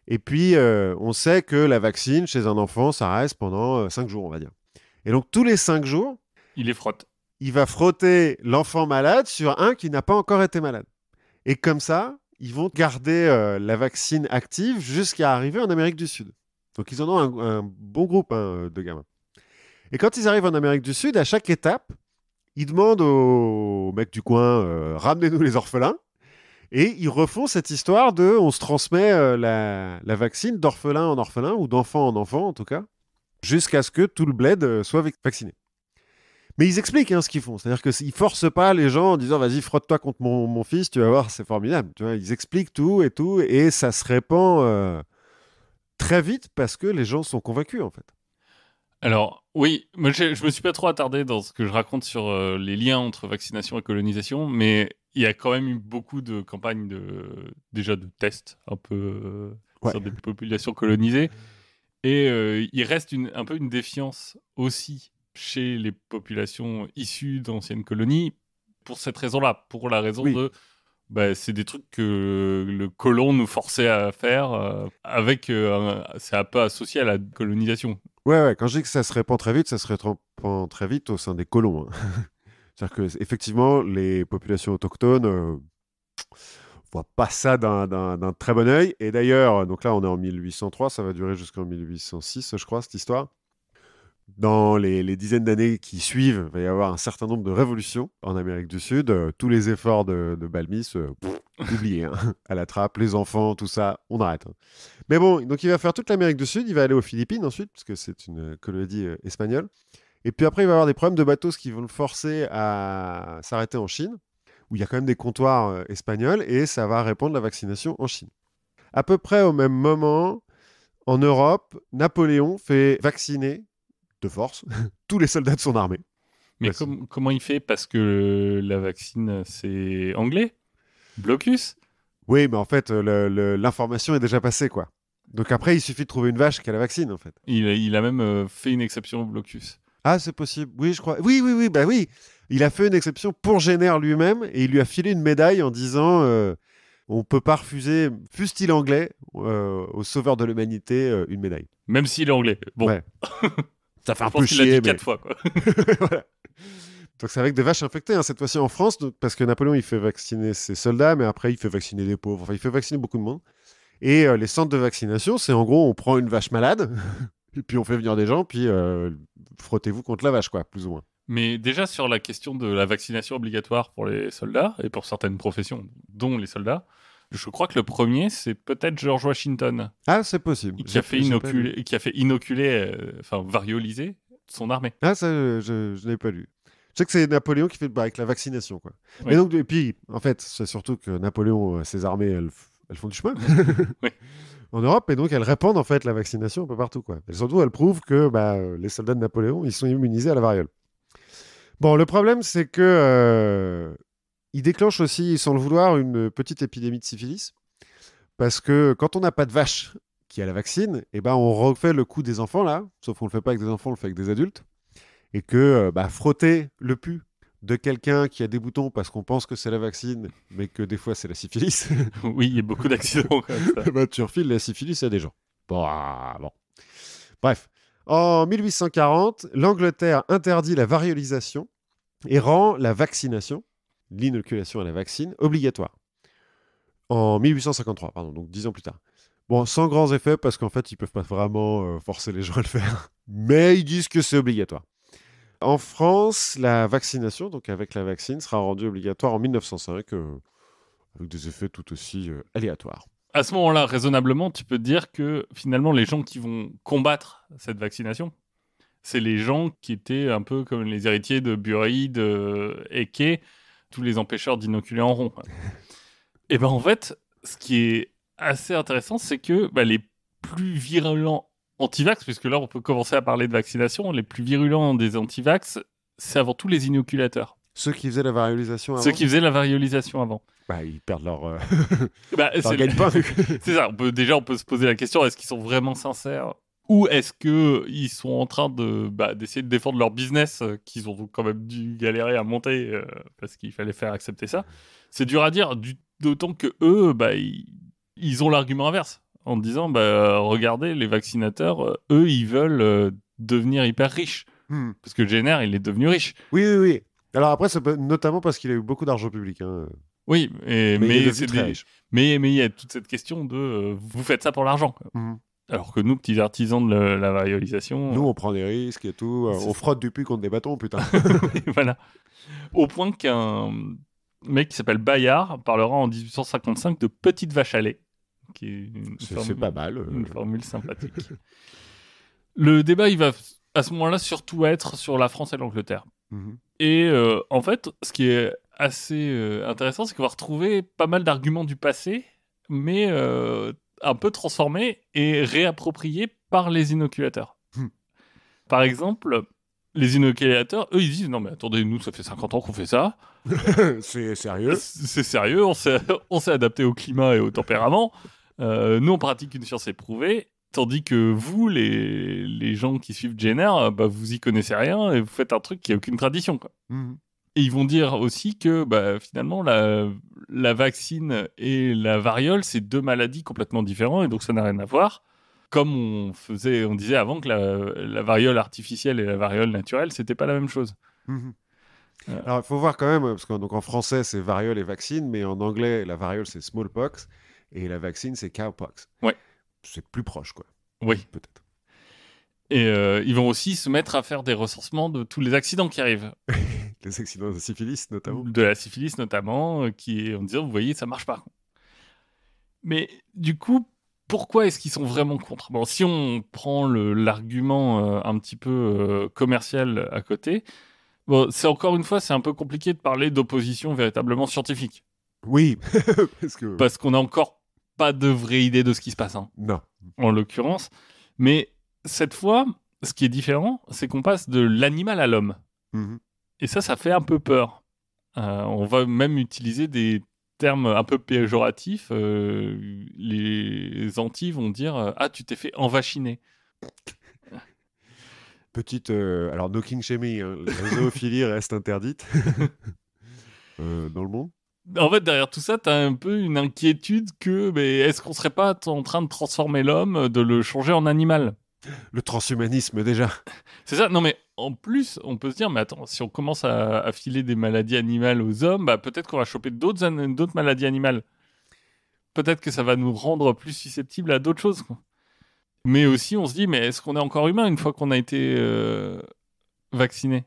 Et puis, on sait que la vaccine, chez un enfant, ça reste pendant 5 jours, on va dire. Et donc, tous les 5 jours... Il les frotte. Il va frotter l'enfant malade sur un qui n'a pas encore été malade. Et comme ça, ils vont garder la vaccine active jusqu'à arriver en Amérique du Sud. Donc ils en ont un bon groupe de gamins. Et quand ils arrivent en Amérique du Sud, à chaque étape, ils demandent aux mecs du coin, ramenez-nous les orphelins. Et ils refont cette histoire de on se transmet la vaccine d'orphelin en orphelin, ou d'enfant en enfant en tout cas, jusqu'à ce que tout le bled soit vacciné. Mais ils expliquent ce qu'ils font. C'est-à-dire qu'ils ne forcent pas les gens en disant vas-y, frotte-toi contre mon fils, tu vas voir, c'est formidable. Tu vois, ils expliquent tout, et ça se répand très vite parce que les gens sont convaincus en fait. Alors, oui, moi, je me suis pas trop attardé dans ce que je raconte sur les liens entre vaccination et colonisation, mais il y a quand même eu beaucoup de campagnes déjà de tests un peu sur des populations colonisées. Et il reste un peu une défiance aussi chez les populations issues d'anciennes colonies pour cette raison-là, pour la raison de... c'est des trucs que le colon nous forçait à faire c'est un peu associé à la colonisation. Ouais, quand je dis que ça se répand très vite, ça se répand très vite au sein des colons. C'est-à-dire que effectivement, les populations autochtones voient pas ça d'un très bon œil. Et d'ailleurs, donc là, on est en 1803, ça va durer jusqu'en 1806, je crois, cette histoire. Dans les dizaines d'années qui suivent, il va y avoir un certain nombre de révolutions en Amérique du Sud. Tous les efforts de Balmis, oubliés, à la trappe, les enfants, tout ça, on arrête. Mais bon, donc il va faire toute l'Amérique du Sud, il va aller aux Philippines ensuite, parce que c'est une colonie espagnole. Et puis après, il va avoir des problèmes de bateaux, ce qui vont le forcer à s'arrêter en Chine, où il y a quand même des comptoirs espagnols, et ça va répandre la vaccination en Chine. À peu près au même moment, en Europe, Napoléon fait vacciner de force tous les soldats de son armée. Mais comment il fait? Parce que la vaccine, c'est anglais? Blocus? Oui, mais en fait, l'information est déjà passée, quoi. Donc après, il suffit de trouver une vache qui a la vaccine, en fait. Il a même fait une exception au blocus. Ah, c'est possible. Oui, je crois. Oui, bah oui. Il a fait une exception pour Jenner lui-même, et il lui a filé une médaille en disant on peut pas refuser, fût-il anglais, au sauveur de l'humanité, une médaille. Même s'il est anglais. Bon. Ouais. Ça fait un peu chier, mais... Il l'a dit 4 fois, quoi. Voilà. Donc c'est avec des vaches infectées, cette fois-ci en France, parce que Napoléon, il fait vacciner ses soldats, mais après, il fait vacciner les pauvres. Enfin, il fait vacciner beaucoup de monde. Et les centres de vaccination, c'est en gros, on prend une vache malade, et puis on fait venir des gens, puis frottez-vous contre la vache, quoi, plus ou moins. Mais déjà, sur la question de la vaccination obligatoire pour les soldats, et pour certaines professions, dont les soldats, je crois que le premier, c'est peut-être George Washington. Ah, c'est possible. Qui a fait inoculer, varioliser son armée. Ah, ça, je n'ai pas lu. Je sais que c'est Napoléon qui fait avec la vaccination, quoi. Oui. Mais donc, et puis, en fait, c'est surtout que Napoléon, ses armées, elles font du chemin. Oui. En Europe, et donc elles répandent en fait la vaccination un peu partout, quoi. Et surtout, elles prouvent que les soldats de Napoléon, ils sont immunisés à la variole. Bon, le problème, c'est que il déclenche aussi, sans le vouloir, une petite épidémie de syphilis, parce que quand on n'a pas de vache qui a la vaccine, on refait le coup des enfants là, sauf qu'on le fait pas avec des enfants, on le fait avec des adultes, et que frotter le pu de quelqu'un qui a des boutons parce qu'on pense que c'est la vaccine, mais que des fois c'est la syphilis. Oui, il y a beaucoup d'accidents comme ça. Tu refiles la syphilis à des gens. Bon. Bref. En 1840, l'Angleterre interdit la variolisation et rend la vaccination, l'inoculation à la vaccine, obligatoire. En 1853, pardon, donc 10 ans plus tard. Bon, sans grands effets, parce qu'en fait, ils peuvent pas vraiment forcer les gens à le faire. Mais ils disent que c'est obligatoire. En France, la vaccination, donc avec la vaccine, sera rendue obligatoire en 1905, avec des effets tout aussi aléatoires. À ce moment-là, raisonnablement, tu peux dire que finalement, les gens qui vont combattre cette vaccination, c'est les gens qui étaient un peu comme les héritiers de Bury, de Eke, tous les empêcheurs d'inoculer en rond. Et en fait, ce qui est assez intéressant, c'est que les plus virulents anti-vax, puisque là on peut commencer à parler de vaccination, les plus virulents des anti-vax, c'est avant tout les inoculateurs. Ceux qui faisaient la variolisation avant. Ceux qui faisaient la variolisation avant. Ils perdent leur gagne-pain. C'est ça, on peut se poser la question, est-ce qu'ils sont vraiment sincères? Ou est-ce qu'ils sont en train d'essayer de défendre leur business qu'ils ont quand même dû galérer à monter parce qu'il fallait faire accepter ça? C'est dur à dire, d'autant que eux, ils ont l'argument inverse. En disant, regardez, les vaccinateurs, eux, ils veulent devenir hyper riches. Parce que Jenner, il est devenu riche. Oui. Alors après, ça peut, notamment parce qu'il a eu beaucoup d'argent public. Oui, Mais il est mais devenu très riche. mais il y a toute cette question de vous faites ça pour l'argent, quoi. Mhm. Alors que nous, petits artisans de la variolisation, Nous, on prend des risques et tout. c'est On ça. frotte du puits contre des bâtons, putain. Voilà. Au point qu'un mec qui s'appelle Bayard parlera en 1855 de petite vache à lait, qui est C'est pas mal. une formule sympathique. Le débat, il va à ce moment-là surtout être sur la France et l'Angleterre. Mhm. Et en fait, ce qui est assez intéressant, c'est qu'on va retrouver pas mal d'arguments du passé, mais un peu transformés et réappropriés par les inoculateurs. Hmm. Par exemple, les inoculateurs, eux, ils disent non mais attendez, nous ça fait 50 ans qu'on fait ça, C'est sérieux. c'est sérieux, on s'est adapté au climat et au tempérament, nous on pratique une science éprouvée, tandis que vous, les gens qui suivent Jenner, bah, vous y connaissez rien et vous faites un truc qui a aucune tradition, quoi. Mhm. Et ils vont dire aussi que bah, finalement, la vaccine et la variole, c'est deux maladies complètement différentes et donc ça n'a rien à voir. Comme on disait avant que la variole artificielle et la variole naturelle, c'était pas la même chose. Mhm. Euh, Alors, il faut voir quand même, parce que donc, en français, c'est variole et vaccine, mais en anglais, la variole, c'est smallpox, et la vaccine, c'est cowpox. Ouais. C'est plus proche, quoi. oui. Peut-être. Et ils vont aussi se mettre à faire des recensements de tous les accidents qui arrivent. Les accidents de syphilis, notamment. De la syphilis notamment, qui est en disant, vous voyez, ça marche pas. Mais du coup, pourquoi est-ce qu'ils sont vraiment contre? Bon, si on prend l'argument un petit peu commercial à côté, bon, c'est encore une fois, c'est un peu compliqué de parler d'opposition véritablement scientifique. Oui, parce que... Parce qu'on n'a encore pas de vraie idée de ce qui se passe, hein, Non. en l'occurrence. Mais cette fois, ce qui est différent, c'est qu'on passe de l'animal à l'homme. Mhm. Et ça fait un peu peur. On va même utiliser des termes un peu péjoratifs. Les Antilles vont dire ah, tu t'es fait envachiner. Petite... alors, no king shaming, hein. La zoophilie reste interdite dans le monde. En fait, derrière tout ça, tu as un peu une inquiétude que mais est-ce qu'on serait pas en train de transformer l'homme, de le changer en animal? Le transhumanisme, déjà. C'est ça. Non, mais en plus, on peut se dire, mais attends, si on commence à filer des maladies animales aux hommes, bah, peut-être qu'on va choper d'autres maladies animales. Peut-être que ça va nous rendre plus susceptibles à d'autres choses, quoi. Mais aussi, on se dit, mais est-ce qu'on est encore humain une fois qu'on a été vacciné?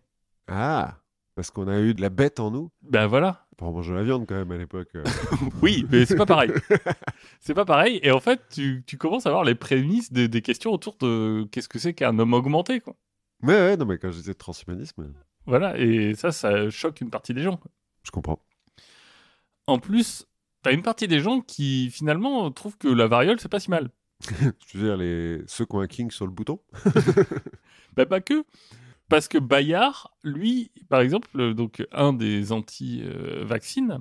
Ah, parce qu'on a eu de la bête en nous. Ben voilà. Pour manger la viande, quand même, à l'époque. Oui, mais c'est pas pareil. C'est pas pareil. Et en fait, tu commences à avoir les prémices des questions autour de qu'est-ce que c'est qu'un homme augmenté, quoi. Mais ouais, non, mais quand je disais transhumanisme, Voilà. Et ça choque une partie des gens, quoi. je comprends. En plus, t'as une partie des gens qui, finalement, trouvent que la variole, c'est pas si mal. Tu veux dire, ceux qui ont un king sur le bouton? Ben pas que. Parce que Bayard, lui, par exemple, donc un des anti-vaccines,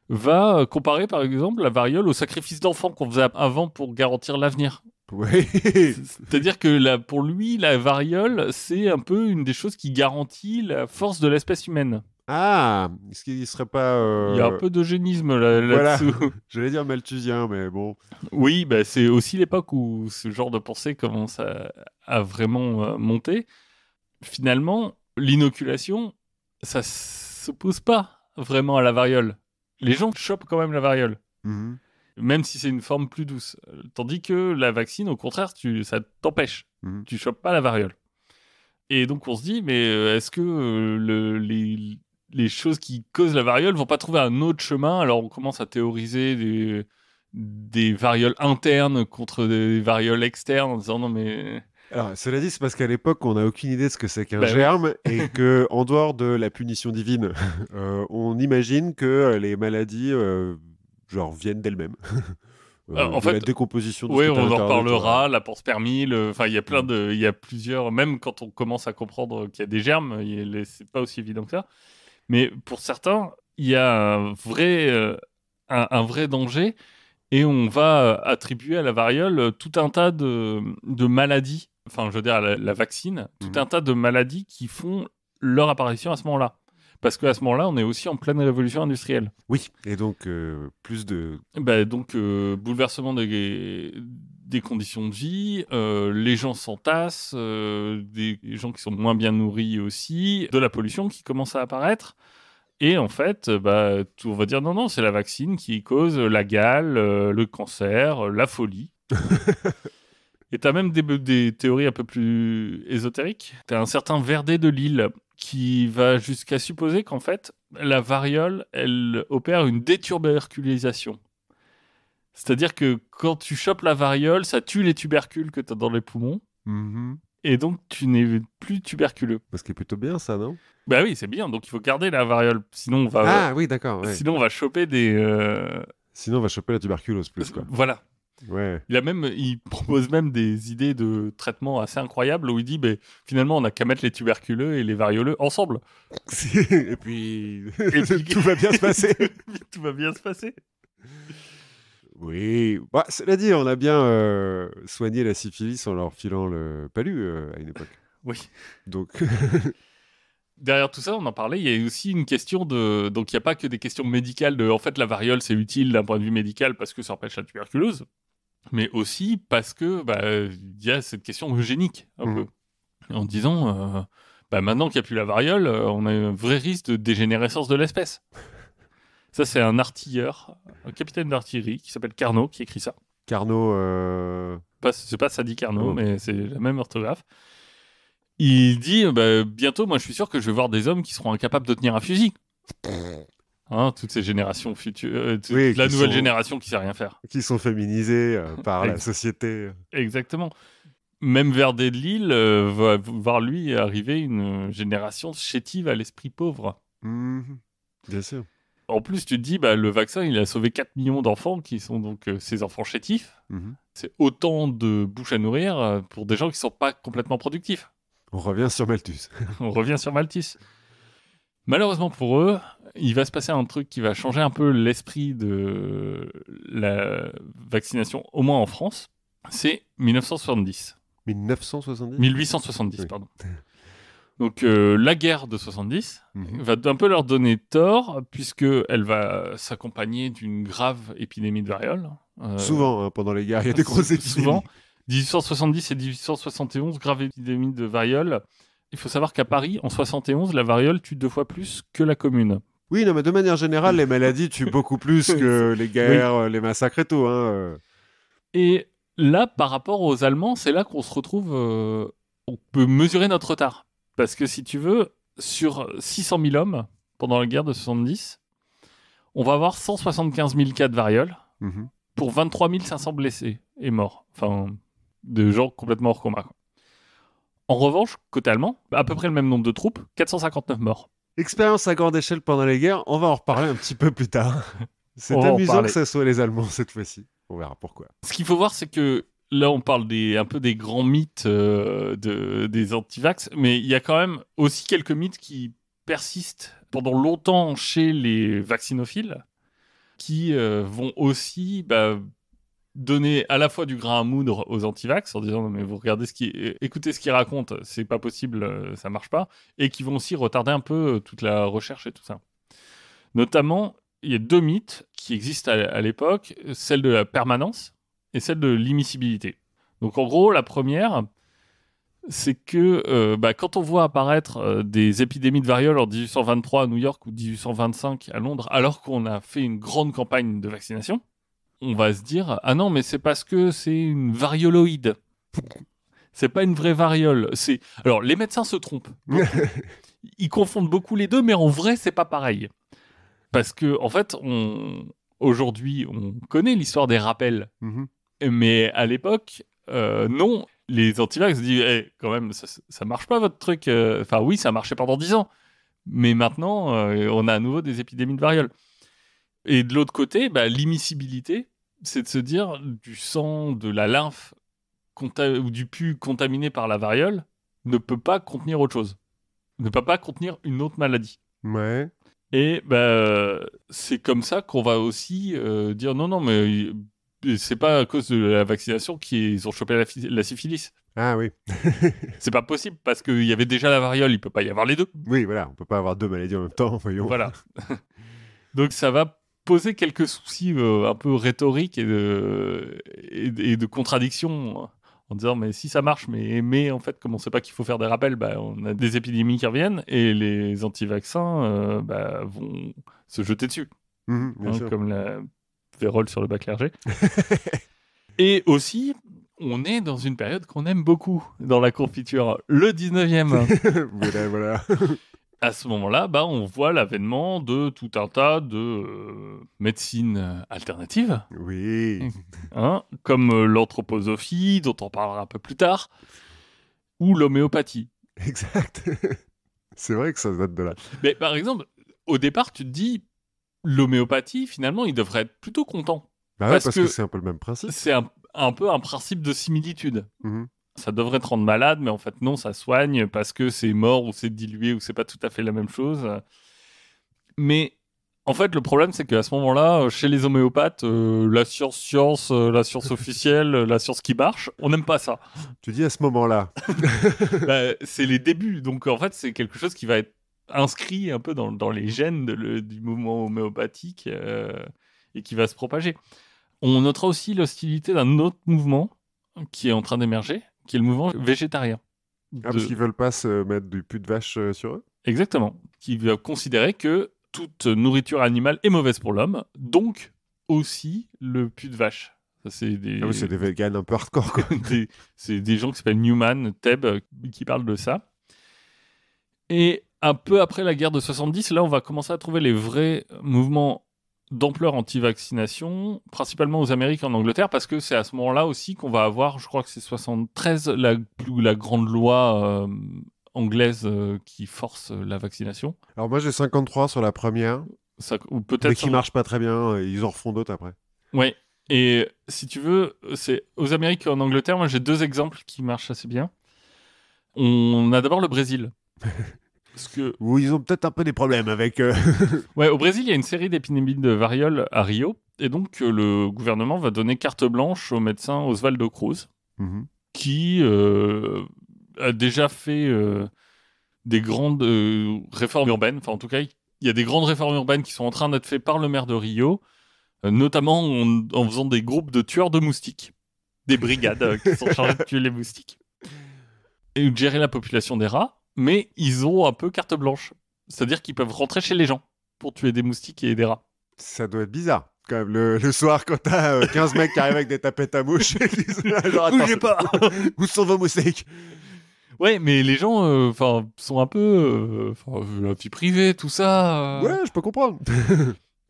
va comparer, par exemple, la variole au sacrifice d'enfants qu'on faisait avant pour garantir l'avenir. Oui. C'est-à-dire que pour lui, la variole, c'est un peu une des choses qui garantit la force de l'espèce humaine. Ah, est-ce qu'il serait pas... Il y a un peu d'eugénisme Voilà, là-dessous. j'allais dire malthusien, mais bon. Oui, bah, c'est aussi l'époque où ce genre de pensée commence à vraiment monter. Finalement, l'inoculation, ça s'oppose pas vraiment à la variole. Les gens chopent quand même la variole, Mhm. même si c'est une forme plus douce. Tandis que la vaccine, au contraire, ça t'empêche. Mhm. Tu chopes pas la variole. Et donc on se dit, mais est-ce que les choses qui causent la variole vont pas trouver un autre chemin? Alors on commence à théoriser des varioles internes contre des varioles externes en disant non mais... Alors, cela dit, c'est parce qu'à l'époque, on n'a aucune idée de ce que c'est qu'un Bah oui. germe et que, en dehors de la punition divine, on imagine que les maladies, genre, viennent d'elles-mêmes. En de la fait, décomposition de ce oui, qui est à on en l'intérieur de toi. reparlera, la panspermie, enfin il y a il y a plusieurs, même quand on commence à comprendre qu'il y a des germes, c'est pas aussi évident que ça. Mais pour certains, il y a un vrai danger et on va attribuer à la variole tout un tas de maladies, enfin je veux dire à la vaccine, tout un tas de maladies qui font leur apparition à ce moment-là. Parce qu'à ce moment-là, on est aussi en pleine révolution industrielle. Oui, et donc plus de... Bah, donc, bouleversement des conditions de vie, les gens s'entassent, des gens qui sont moins bien nourris aussi, de la pollution qui commence à apparaître. Et en fait, on va dire non, c'est la vaccine qui cause la gale, le cancer, la folie. Et tu as même des théories un peu plus ésotériques. Tu as un certain Verdet de Lille qui va jusqu'à supposer qu'en fait, la variole, elle opère une détuberculisation. C'est-à-dire que quand tu chopes la variole, ça tue les tubercules que tu as dans les poumons. Mhm. Et donc, tu n'es plus tuberculeux. Parce qu'il est plutôt bien, ça, non? Bah oui, c'est bien. Donc, il faut garder la variole. Sinon, Oui, d'accord. Ouais. sinon on va choper des... Sinon, on va choper la tuberculose plus, quoi. Voilà. Ouais. Il propose même des idées de traitement assez incroyables où il dit, finalement, on n'a qu'à mettre les tuberculeux et les varioleux ensemble. Et puis, puis- tout va bien se passer. Tout va bien se passer. Oui. Bah, cela dit, on a bien soigné la syphilis en leur filant le palu à une époque. Oui. Donc, Derrière tout ça, on en parlait, il y a aussi une question de... Donc, il n'y a pas que des questions médicales de... En fait, la variole, c'est utile d'un point de vue médical parce que ça empêche la tuberculose, mais aussi parce que il y a cette question eugénique, un peu. En disant, maintenant qu'il n'y a plus la variole, on a un vrai risque de dégénérescence de l'espèce. Ça, c'est un artilleur, un capitaine d'artillerie qui s'appelle Carnot, qui écrit ça. Carnot. C'est pas Sadi Carnot, Oh. mais c'est la même orthographe. Il dit, bientôt, moi, je suis sûr que je vais voir des hommes qui seront incapables de tenir un fusil. Hein, toutes ces générations futures, Oui, la qui nouvelle sont- génération qui sait rien faire. Qui sont féminisés par la Ex- société. Exactement. Même Verdet de Lille va voir lui arriver une génération chétive à l'esprit pauvre. Mhm. Bien sûr. En plus, tu te dis, le vaccin, il a sauvé 4 millions d'enfants qui sont donc ces enfants chétifs. Mhm. C'est autant de bouches à nourrir pour des gens qui ne sont pas complètement productifs. On revient sur Malthus. On revient sur Malthus. Malheureusement pour eux, il va se passer un truc qui va changer un peu l'esprit de la vaccination, au moins en France. C'est 1970. 1970 1870, Oui. pardon. Donc la guerre de 70 Mhm. va un peu leur donner tort, puisqu'elle va s'accompagner d'une grave épidémie de variole. Souvent, hein, pendant les guerres, il y a des grosses épidémies. Souvent. 1870 et 1871, grave épidémie de variole. Il faut savoir qu'à Paris, en 71, la variole tue 2 fois plus que la commune. Oui, non, mais de manière générale, les maladies tuent beaucoup plus que les guerres, les massacres et tout. Hein. Et là, par rapport aux Allemands, c'est là qu'on se retrouve... on peut mesurer notre retard. Parce que si tu veux, sur 600 000 hommes, pendant la guerre de 70, on va avoir 175 000 cas de variole Mhm. pour 23 500 blessés et morts. Enfin, de gens complètement hors commun. En revanche, côté allemand, à peu près le même nombre de troupes, 459 morts. Expérience à grande échelle pendant les guerres, on va en reparler un petit peu plus tard. C'est On va en amusant parler. que ce soit les Allemands cette fois-ci. On verra pourquoi. Ce qu'il faut voir, c'est que là, on parle un peu des grands mythes des antivax, mais il y a quand même aussi quelques mythes qui persistent pendant longtemps chez les vaccinophiles, qui vont aussi donner à la fois du grain à moudre aux antivax en disant non, mais vous regardez écoutez ce qu'ils racontent, c'est pas possible, ça marche pas, et qui vont aussi retarder un peu toute la recherche et tout ça. Notamment, il y a 2 mythes qui existent à l'époque, celle de la permanence et celle de l'immiscibilité. Donc en gros, la première, c'est que quand on voit apparaître des épidémies de variole en 1823 à New York ou 1825 à Londres, alors qu'on a fait une grande campagne de vaccination, on va se dire « Ah non, mais c'est parce que c'est une varioloïde. C'est pas une vraie variole. » Alors, les médecins se trompent. Ils confondent beaucoup les deux, mais en vrai, c'est pas pareil. Parce que, en fait, aujourd'hui, on connaît l'histoire des rappels. Mhm. Mais à l'époque, non. Les antivax se disent quand même, ça marche pas votre truc. Enfin, oui, ça marchait pendant 10 ans. Mais maintenant, on a à nouveau des épidémies de variole. Et de l'autre côté, l'immiscibilité, c'est de se dire du sang, de la lymphe ou du pus contaminé par la variole ne peut pas contenir autre chose. Ne peut pas contenir une autre maladie. Ouais. Et c'est comme ça qu'on va aussi dire non, mais c'est pas à cause de la vaccination qu'ils ont chopé la syphilis. Ah oui. C'est pas possible parce qu'il y avait déjà la variole, il peut pas y avoir les deux. Oui, voilà, on peut pas avoir 2 maladies en même temps, voyons. Voilà. Donc ça va poser quelques soucis un peu rhétoriques et de contradictions en disant mais si ça marche, mais en fait, comme on ne sait pas qu'il faut faire des rappels, on a des épidémies qui reviennent et les anti-vaccins vont se jeter dessus. Bien sûr. Comme la vérole sur le bas clergé. Et aussi, on est dans une période qu'on aime beaucoup dans la confiture, le 19e. Voilà. À ce moment-là, on voit l'avènement de tout un tas de médecines alternatives, Oui. comme l'anthroposophie, dont on parlera un peu plus tard, ou l'homéopathie. Exact. C'est vrai que ça date de là. Mais par exemple, au départ, tu te dis, l'homéopathie, finalement, il devrait être plutôt content. Parce que c'est un peu le même principe. C'est un peu un principe de similitude. Mhm. Ça devrait te rendre malade, mais en fait, non, ça soigne parce que c'est mort ou c'est dilué ou c'est pas tout à fait la même chose. Mais en fait, le problème, c'est qu'à ce moment-là, chez les homéopathes, la science, la science officielle, la science qui marche, on n'aime pas ça. Tu dis à ce moment-là. C'est les débuts. Donc, en fait, c'est quelque chose qui va être inscrit un peu dans les gènes du mouvement homéopathique et qui va se propager. On notera aussi l'hostilité d'un autre mouvement qui est en train d'émerger, qui est le mouvement végétarien. Parce qu'ils veulent pas se mettre du pus de vache sur eux. Exactement. Qui va considérer que toute nourriture animale est mauvaise pour l'homme, donc aussi le pus de vache. Ça, c'est des véganes un peu hardcore, quoi. C'est des gens qui s'appellent Newman, Tebb, qui parlent de ça. Et un peu après la guerre de 70, là, on va commencer à trouver les vrais mouvements d'ampleur anti-vaccination, principalement aux Amériques et en Angleterre, parce que c'est à ce moment-là aussi qu'on va avoir, je crois que c'est 73, la grande loi anglaise qui force la vaccination. Alors moi j'ai 53 sur la première, ou peut-être mais qui marche pas très bien, ils en refont d'autres après. Ouais, et si tu veux, c'est aux Amériques et en Angleterre, moi j'ai 2 exemples qui marchent assez bien. On a d'abord le Brésil. Parce que... Où ils ont peut-être un peu des problèmes avec... Ouais, au Brésil, il y a une série d'épidémies de variole à Rio, et donc le gouvernement va donner carte blanche au médecin Osvaldo Cruz, qui a déjà fait des grandes réformes urbaines. Enfin, en tout cas, il y a des grandes réformes urbaines qui sont en train d'être faites par le maire de Rio, notamment en faisant des groupes de tueurs de moustiques, des brigades qui sont chargées de tuer les moustiques, et de gérer la population des rats. Mais ils ont un peu carte blanche. C'est-à-dire qu'ils peuvent rentrer chez les gens pour tuer des moustiques et des rats. Ça doit être bizarre. Quand même, le soir, quand t'as 15 mecs qui arrivent avec des tapettes à mouches, et qui disent, genre, bougez pas. Où sont vos moustiques? Ouais, mais les gens sont un peu... la vie privée, tout ça... Ouais, je peux comprendre.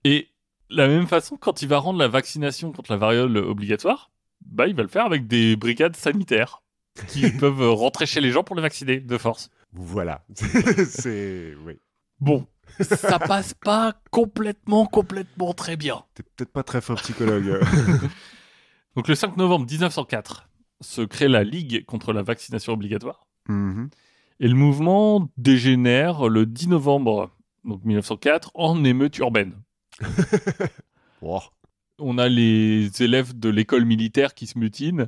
Et de la même façon, quand il va rendre la vaccination contre la variole obligatoire, il va le faire avec des brigades sanitaires qui peuvent rentrer chez les gens pour les vacciner de force. Voilà. Oui. Bon, ça passe pas complètement très bien. T'es peut-être pas très fin psychologue. Donc le 5 novembre 1904 se crée la Ligue contre la vaccination obligatoire. Et le mouvement dégénère le 10 novembre donc 1904 en émeute urbaine. Wow. On a les élèves de l'école militaire qui se mutinent.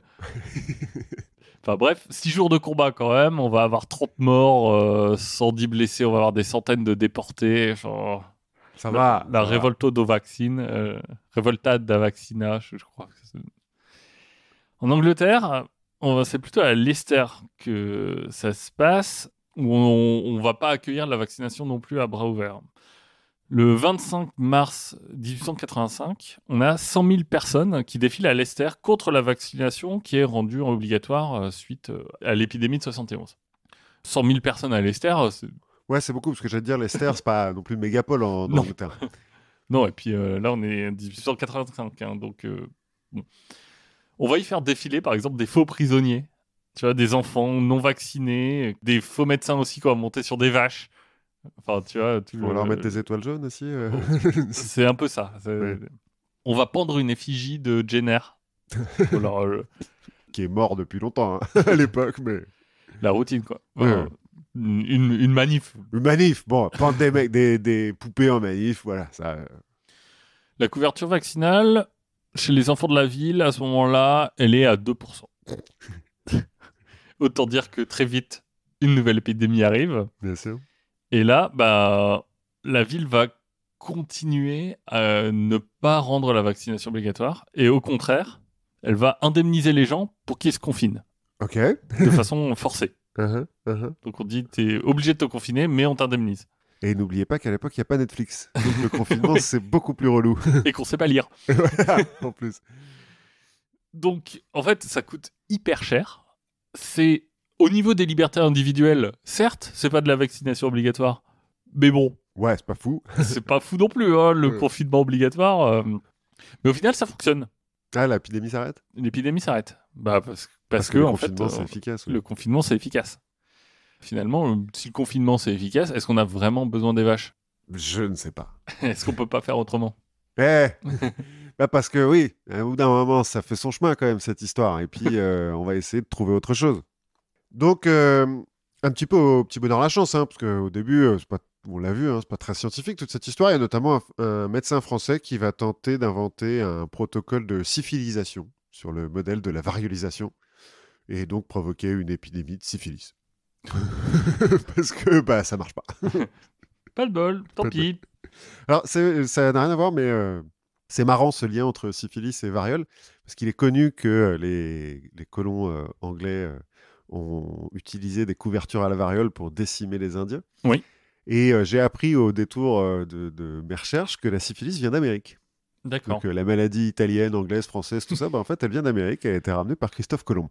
Enfin bref, 6 jours de combat quand même, on va avoir 30 morts, 110 blessés, on va avoir des centaines de déportés. Ça va. La Revolta do Vaccine, Revolta da Vaccina, je crois. En Angleterre, c'est plutôt à Leicester que ça se passe, où on va pas accueillir la vaccination non plus à bras ouverts. Le 25 mars 1885, on a 100 000 personnes qui défilent à Leicester contre la vaccination qui est rendue obligatoire suite à l'épidémie de 71. 100 000 personnes à Leicester, c'est... Ouais, c'est beaucoup, parce que j'allais te dire, Leicester, c'est pas non plus une mégapole en Angleterre. Non, et puis là, on est en 1885, donc bon. On va y faire défiler, par exemple, des faux prisonniers. Tu vois, des enfants non vaccinés, des faux médecins aussi qui vont monter sur des vaches. Enfin, tu vois, on va leur mettre des étoiles jaunes aussi. C'est un peu ça. Ouais. On va pendre une effigie de Jenner. Qui est mort depuis longtemps à l'époque, mais la routine quoi. Ouais. Une manif. Une manif. Bon, pendre des mecs, des poupées en manif, voilà ça. La couverture vaccinale chez les enfants de la ville à ce moment-là, elle est à 2%. Autant dire que très vite, une nouvelle épidémie arrive. Bien sûr. Et là, la ville va continuer à ne pas rendre la vaccination obligatoire. Et au contraire, elle va indemniser les gens pour qu'ils se confinent. Ok. de façon forcée. Uh-huh, uh-huh. Donc on dit t'es obligé de te confiner, mais on t'indemnise. Et n'oubliez pas qu'à l'époque, il n'y a pas Netflix. Donc le confinement, Oui. c'est beaucoup plus relou. Et qu'on sait pas lire. Voilà, en plus. Donc en fait, ça coûte hyper cher. C'est au niveau des libertés individuelles, certes, c'est pas de la vaccination obligatoire, mais bon, Ouais, c'est pas fou. c'est pas fou non plus, hein, le Ouais. confinement obligatoire. Mais au final, ça fonctionne. Ah, l'épidémie s'arrête? L'épidémie s'arrête. Bah, parce que le en fait, confinement, c'est efficace. le confinement, c'est efficace. Finalement, si le confinement, c'est efficace, est-ce qu'on a vraiment besoin des vaches? Je ne sais pas. Est-ce qu'on peut pas faire autrement? Eh bah parce que oui, au bout d'un moment, ça fait son chemin quand même, cette histoire. Et puis, on va essayer de trouver autre chose. Donc, un petit peu au petit bonheur la chance, hein, parce qu'au début, c'est pas, on l'a vu, hein, c'est pas très scientifique toute cette histoire. Il y a notamment un médecin français qui va tenter d'inventer un protocole de syphilisation sur le modèle de la variolisation et donc provoquer une épidémie de syphilis. Parce que bah, ça marche pas. Pas de bol, tant Pas de pis. Alors, ça n'a rien à voir, mais c'est marrant ce lien entre syphilis et variole, parce qu'il est connu que les colons anglais ont utilisé des couvertures à la variole pour décimer les Indiens. Oui. Et j'ai appris au détour de mes recherches que la syphilis vient d'Amérique. D'accord. Donc la maladie italienne, anglaise, française, tout ça, bah, en fait, elle vient d'Amérique. Elle a été ramenée par Christophe Colomb.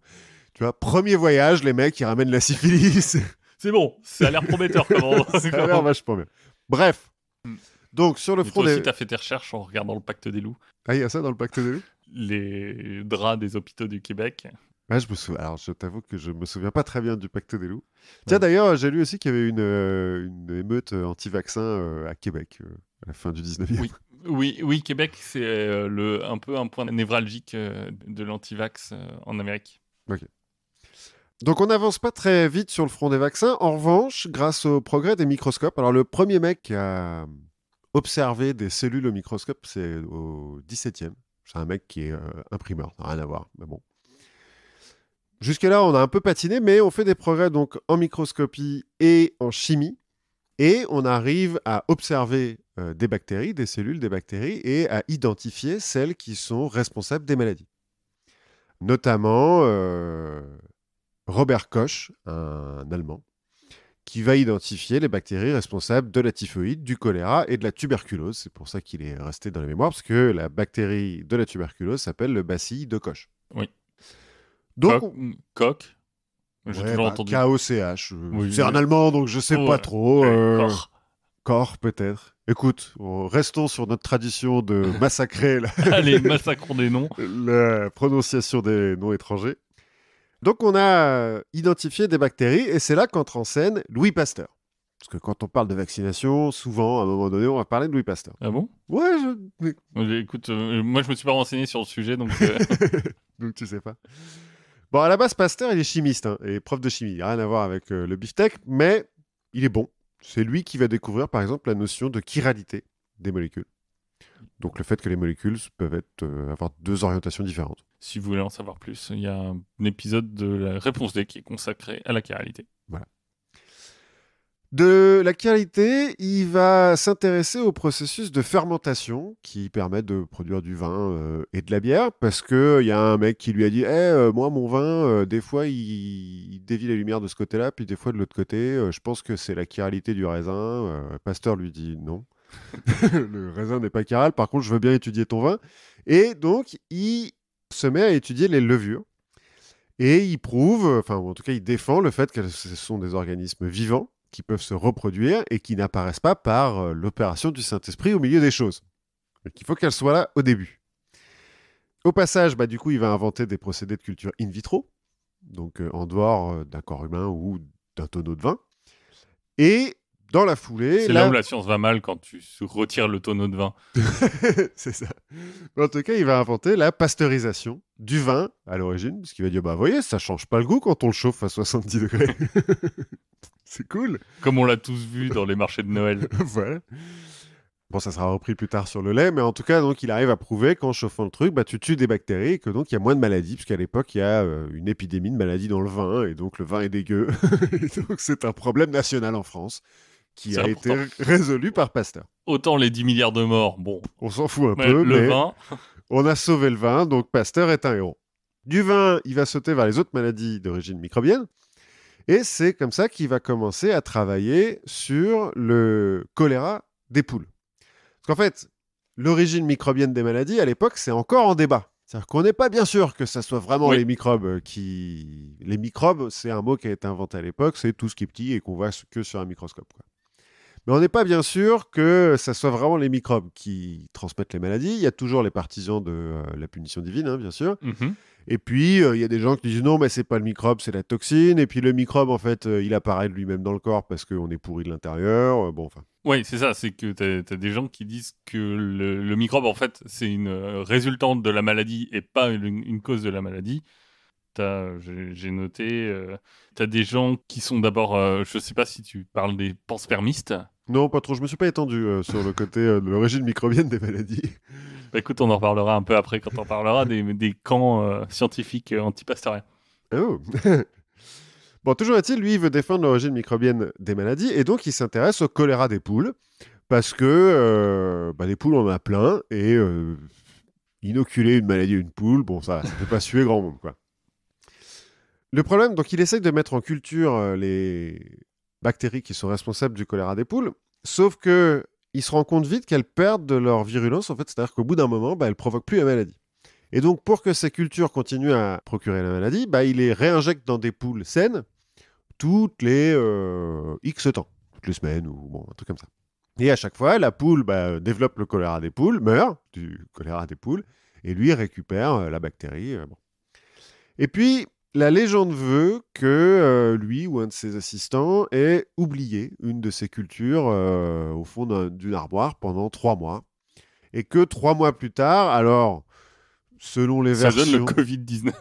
Tu vois, premier voyage, les mecs, ils ramènent la syphilis. C'est bon, ça a l'air prometteur. Comment... Ça a l'air vachement bien. Bref. Mm. Donc, sur le Et front toi aussi, des... t'as fait tes recherches en regardant le Pacte des loups, Ah, il y a ça dans le pacte des loups? les draps des hôpitaux du Québec. Ouais, je me souviens. Alors, je t'avoue que je me souviens pas très bien du pacte des loups. Tiens, Ouais. d'ailleurs, j'ai lu aussi qu'il y avait une émeute anti-vaccin à Québec à la fin du 19e. Oui, Québec, c'est un peu un point névralgique de l'antivax en Amérique. Donc, on n'avance pas très vite sur le front des vaccins. En revanche, grâce au progrès des microscopes, alors le premier mec qui a observé des cellules au microscope, c'est au 17e. C'est un mec qui est imprimeur, ça n'a rien à voir, mais bon. Jusque-là, on a un peu patiné, mais on fait des progrès donc en microscopie et en chimie. Et on arrive à observer des bactéries, des cellules des bactéries, et à identifier celles qui sont responsables des maladies. Notamment Robert Koch, un Allemand, qui va identifier les bactéries responsables de la typhoïde, du choléra et de la tuberculose. C'est pour ça qu'il est resté dans les mémoires, parce que la bactérie de la tuberculose s'appelle le bacille de Koch. Oui. Donc, Coq. J'ai toujours entendu. K-O-C-H. Oui, c'est un Allemand, donc je sais pas trop. Koch. Corps, peut-être. Écoute, restons sur notre tradition de massacrer Allez, massacrons des noms. la prononciation des noms étrangers. Donc, on a identifié des bactéries et c'est là qu'entre en scène Louis Pasteur. Parce que quand on parle de vaccination, souvent, à un moment donné, on va parler de Louis Pasteur. Ah bon? Ouais, Écoute, moi je me suis pas renseigné sur le sujet, donc... donc tu sais pas. Bon, à la base, Pasteur, il est chimiste hein, et prof de chimie. Il n'a rien à voir avec le beefsteak, mais il est bon. C'est lui qui va découvrir, par exemple, la notion de chiralité des molécules. Donc le fait que les molécules peuvent avoir deux orientations différentes. Si vous voulez en savoir plus, il y a un épisode de la Réponse D qui est consacré à la chiralité. Voilà. De la chiralité, il va s'intéresser au processus de fermentation qui permet de produire du vin et de la bière, parce qu'il y a un mec qui lui a dit moi, mon vin, des fois, il dévie la lumière de ce côté-là, puis des fois de l'autre côté. Je pense que c'est la chiralité du raisin. Pasteur lui dit non. Le raisin n'est pas chiral. Par contre, je veux bien étudier ton vin. Et donc, il se met à étudier les levures. Et il prouve, enfin, en tout cas, il défend le fait que ce sont des organismes vivants qui peuvent se reproduire et qui n'apparaissent pas par l'opération du Saint-Esprit au milieu des choses. Donc, il faut qu'elles soient là au début. Au passage, du coup, il va inventer des procédés de culture in vitro, donc en dehors d'un corps humain ou d'un tonneau de vin. Et dans la foulée... C'est là où la science va mal, quand tu retires le tonneau de vin. C'est ça. En tout cas, il va inventer la pasteurisation du vin à l'origine, parce qu'il va dire, vous voyez, ça change pas le goût quand on le chauffe à 70 degrés. C'est cool. Comme on l'a tous vu dans les marchés de Noël. Voilà. Bon, ça sera repris plus tard sur le lait, mais en tout cas, donc, il arrive à prouver qu'en chauffant le truc, tu tues des bactéries et que donc il y a moins de maladies, puisqu'à l'époque, il y a une épidémie de maladies dans le vin, et donc le vin est dégueu. Et donc c'est un problème national en France qui a été résolu par Pasteur. Autant les 10 milliards de morts, bon. On s'en fout un peu, le mais vin... on a sauvé le vin, donc Pasteur est un héros. Du vin, il va sauter vers les autres maladies d'origine microbienne. Et c'est comme ça qu'il va commencer à travailler sur le choléra des poules. Parce qu'en fait, l'origine microbienne des maladies, à l'époque, c'est encore en débat. C'est-à-dire qu'on n'est pas bien sûr que ça soit vraiment Oui. les microbes qui... Les microbes, c'est un mot qui a été inventé à l'époque, c'est tout ce qui est petit et qu'on voit que sur un microscope, quoi. Mais on n'est pas bien sûr que ça soit vraiment les microbes qui transmettent les maladies. Il y a toujours les partisans de la punition divine, hein, bien sûr. Mhm. Et puis, il y a des gens qui disent non, mais c'est pas le microbe, c'est la toxine. Et puis, le microbe, en fait, il apparaît de lui-même dans le corps parce qu'on est pourri de l'intérieur. Bon, enfin. Oui, c'est ça, c'est que t'as des gens qui disent que le microbe, en fait, c'est une résultante de la maladie et pas une cause de la maladie. J'ai noté, t'as des gens qui sont d'abord, je sais pas si tu parles des panspermistes. Non, pas trop. Je me suis pas étendu sur le côté de l'origine microbienne des maladies. Bah, écoute, on en reparlera un peu après quand on parlera des camps scientifiques anti-pasteuriens. Oh. Bon, toujours est-il, lui, il veut défendre l'origine microbienne des maladies et donc il s'intéresse au choléra des poules parce que les poules, on en a plein et inoculer une maladie à une poule, bon, ça fait pas suer grand monde, quoi. Le problème, donc il essaye de mettre en culture les bactéries qui sont responsables du choléra des poules, sauf que il se rend compte vite qu'elles perdent de leur virulence, en fait, c'est-à-dire qu'au bout d'un moment, elles provoquent plus la maladie. Et donc, pour que ces cultures continuent à procurer la maladie, il les réinjecte dans des poules saines toutes les X temps, toutes les semaines ou bon, un truc comme ça. Et à chaque fois, la poule développe le choléra des poules, meurt du choléra des poules, et lui récupère la bactérie. Bon. Et puis, la légende veut que lui ou un de ses assistants ait oublié une de ses cultures au fond d'une armoire pendant 3 mois. Et que 3 mois plus tard, alors, selon les Ça versions... donne le Covid-19.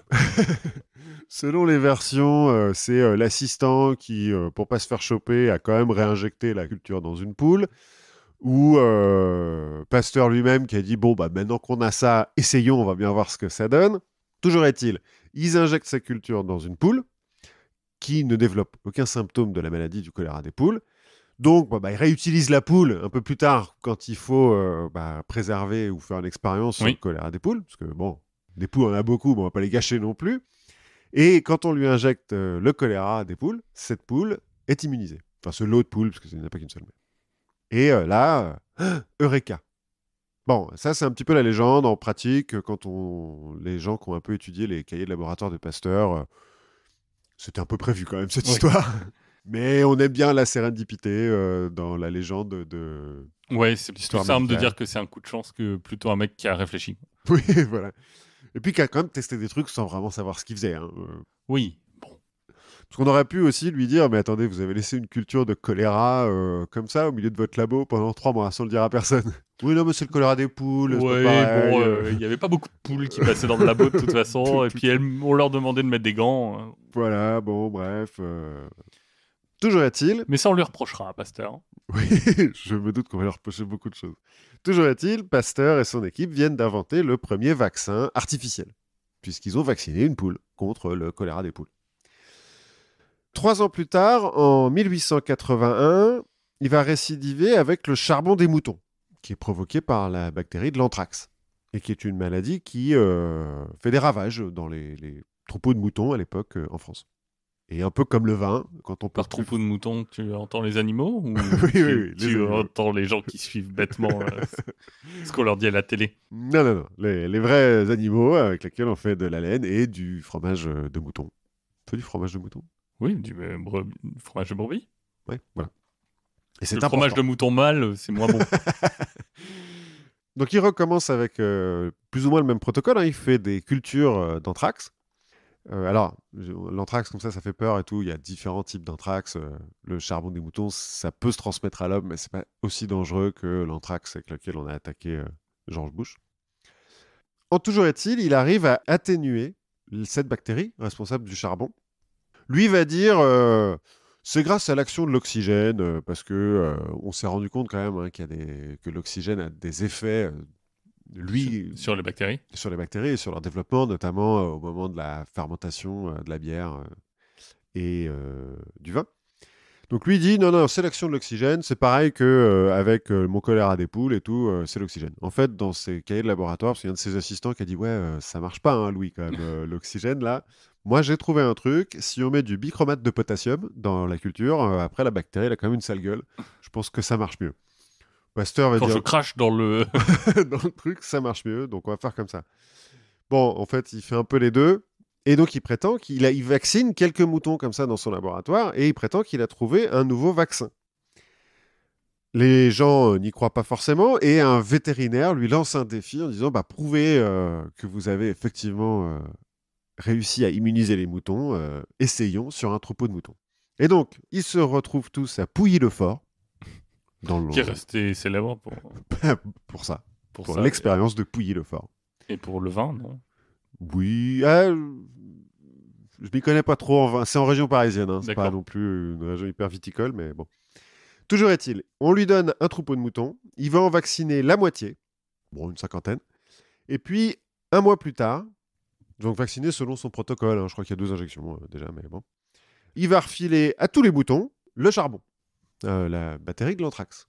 Selon les versions, c'est l'assistant qui, pour pas se faire choper, a quand même réinjecté la culture dans une poule. Ou Pasteur lui-même qui a dit bon, maintenant qu'on a ça, essayons, on va bien voir ce que ça donne. Toujours est-il, ils injectent sa culture dans une poule qui ne développe aucun symptôme de la maladie du choléra des poules. Donc, ils réutilisent la poule un peu plus tard quand il faut préserver ou faire une expérience sur le choléra des poules. Parce que, bon, des poules, on en a beaucoup, mais on va pas les gâcher non plus. Et quand on lui injecte le choléra des poules, cette poule est immunisée. Enfin, ce lot de poules, parce qu'il n'y en a pas qu'une seule. Et là, Eureka. Bon, ça, c'est un petit peu la légende. En pratique, les gens qui ont un peu étudié les cahiers de laboratoire de Pasteur, c'était un peu prévu quand même, cette histoire. Mais on aime bien la sérendipité dans la légende de Ouais, c'est plus simple médicale. de dire que c'est un coup de chance que plutôt un mec qui a réfléchi. Oui, voilà. Et puis qui a quand même testé des trucs sans vraiment savoir ce qu'il faisait. Hein. Oui, bon. Parce qu'on aurait pu aussi lui dire, mais attendez, vous avez laissé une culture de choléra comme ça au milieu de votre labo pendant 3 mois sans le dire à personne. Oui, non, mais c'est le choléra des poules, c'est pas pareil. Il n'y avait pas beaucoup de poules qui passaient dans le labo de toute façon, et puis on leur demandait de mettre des gants. Voilà, bon, bref. Toujours est-il... Mais ça, on lui reprochera à Pasteur. Oui, je me doute qu'on va leur reprocher beaucoup de choses. Toujours est-il, Pasteur et son équipe viennent d'inventer le premier vaccin artificiel, puisqu'ils ont vacciné une poule contre le choléra des poules. 3 ans plus tard, en 1881, il va récidiver avec le charbon des moutons, qui est provoqué par la bactérie de l'anthrax, et qui est une maladie qui fait des ravages dans les troupeaux de moutons à l'époque en France. Et un peu comme le vin, quand on peut... Par troupeau de moutons, tu entends les animaux ou oui, tu entends les gens qui suivent bêtement ce qu'on leur dit à la télé? Non. Les vrais animaux avec lesquels on fait de la laine et du fromage de mouton. On fait du fromage de mouton? Oui, du fromage de brebis. Oui, voilà. Et c'est le fromage de mouton mâle, c'est moins bon. Donc il recommence avec plus ou moins le même protocole. Hein. Il fait des cultures d'anthrax. Alors, l'anthrax, comme ça fait peur et tout. Il y a différents types d'anthrax. Le charbon des moutons, ça peut se transmettre à l'homme, mais c'est pas aussi dangereux que l'anthrax avec lequel on a attaqué George Bush. En toujours est-il, il arrive à atténuer cette bactérie responsable du charbon. Lui va dire, c'est grâce à l'action de l'oxygène, parce que on s'est rendu compte quand même que l'oxygène a des effets... sur les bactéries. Sur les bactéries et sur leur développement, notamment au moment de la fermentation de la bière et du vin. Donc lui dit non, c'est l'action de l'oxygène, c'est pareil que avec mon choléra des poules et tout, c'est l'oxygène. En fait, dans ses cahiers de laboratoire, parce qu'il y a un de ses assistants qui a dit ça marche pas, hein, Louis, quand même, l'oxygène là. Moi, j'ai trouvé un truc. Si on met du bichromate de potassium dans la culture, après la bactérie, elle a quand même une sale gueule. Je pense que ça marche mieux. Pasteur va Quand dire je crache dans le... dans le truc, ça marche mieux, donc on va faire comme ça. Bon, en fait, il fait un peu les deux. Et donc, il prétend il vaccine quelques moutons comme ça dans son laboratoire et il prétend qu'il a trouvé un nouveau vaccin. Les gens n'y croient pas forcément et un vétérinaire lui lance un défi en disant prouvez que vous avez effectivement réussi à immuniser les moutons, essayons sur un troupeau de moutons. Et donc, ils se retrouvent tous à Pouilly-le-Fort, qui est resté célèbre pour ça, pour ça, l'expérience de Pouilly-le-Fort. Et pour le vin, non? Oui, je m'y connais pas trop en vin. C'est en région parisienne, hein. C'est pas non plus une région hyper viticole, mais bon. Toujours est-il, on lui donne un troupeau de moutons, il va en vacciner la moitié, une 50aine, et puis un mois plus tard, donc vacciné selon son protocole, hein, je crois qu'il y a 2 injections déjà, mais bon, il va refiler à tous les moutons le charbon, la bactérie de l'anthrax.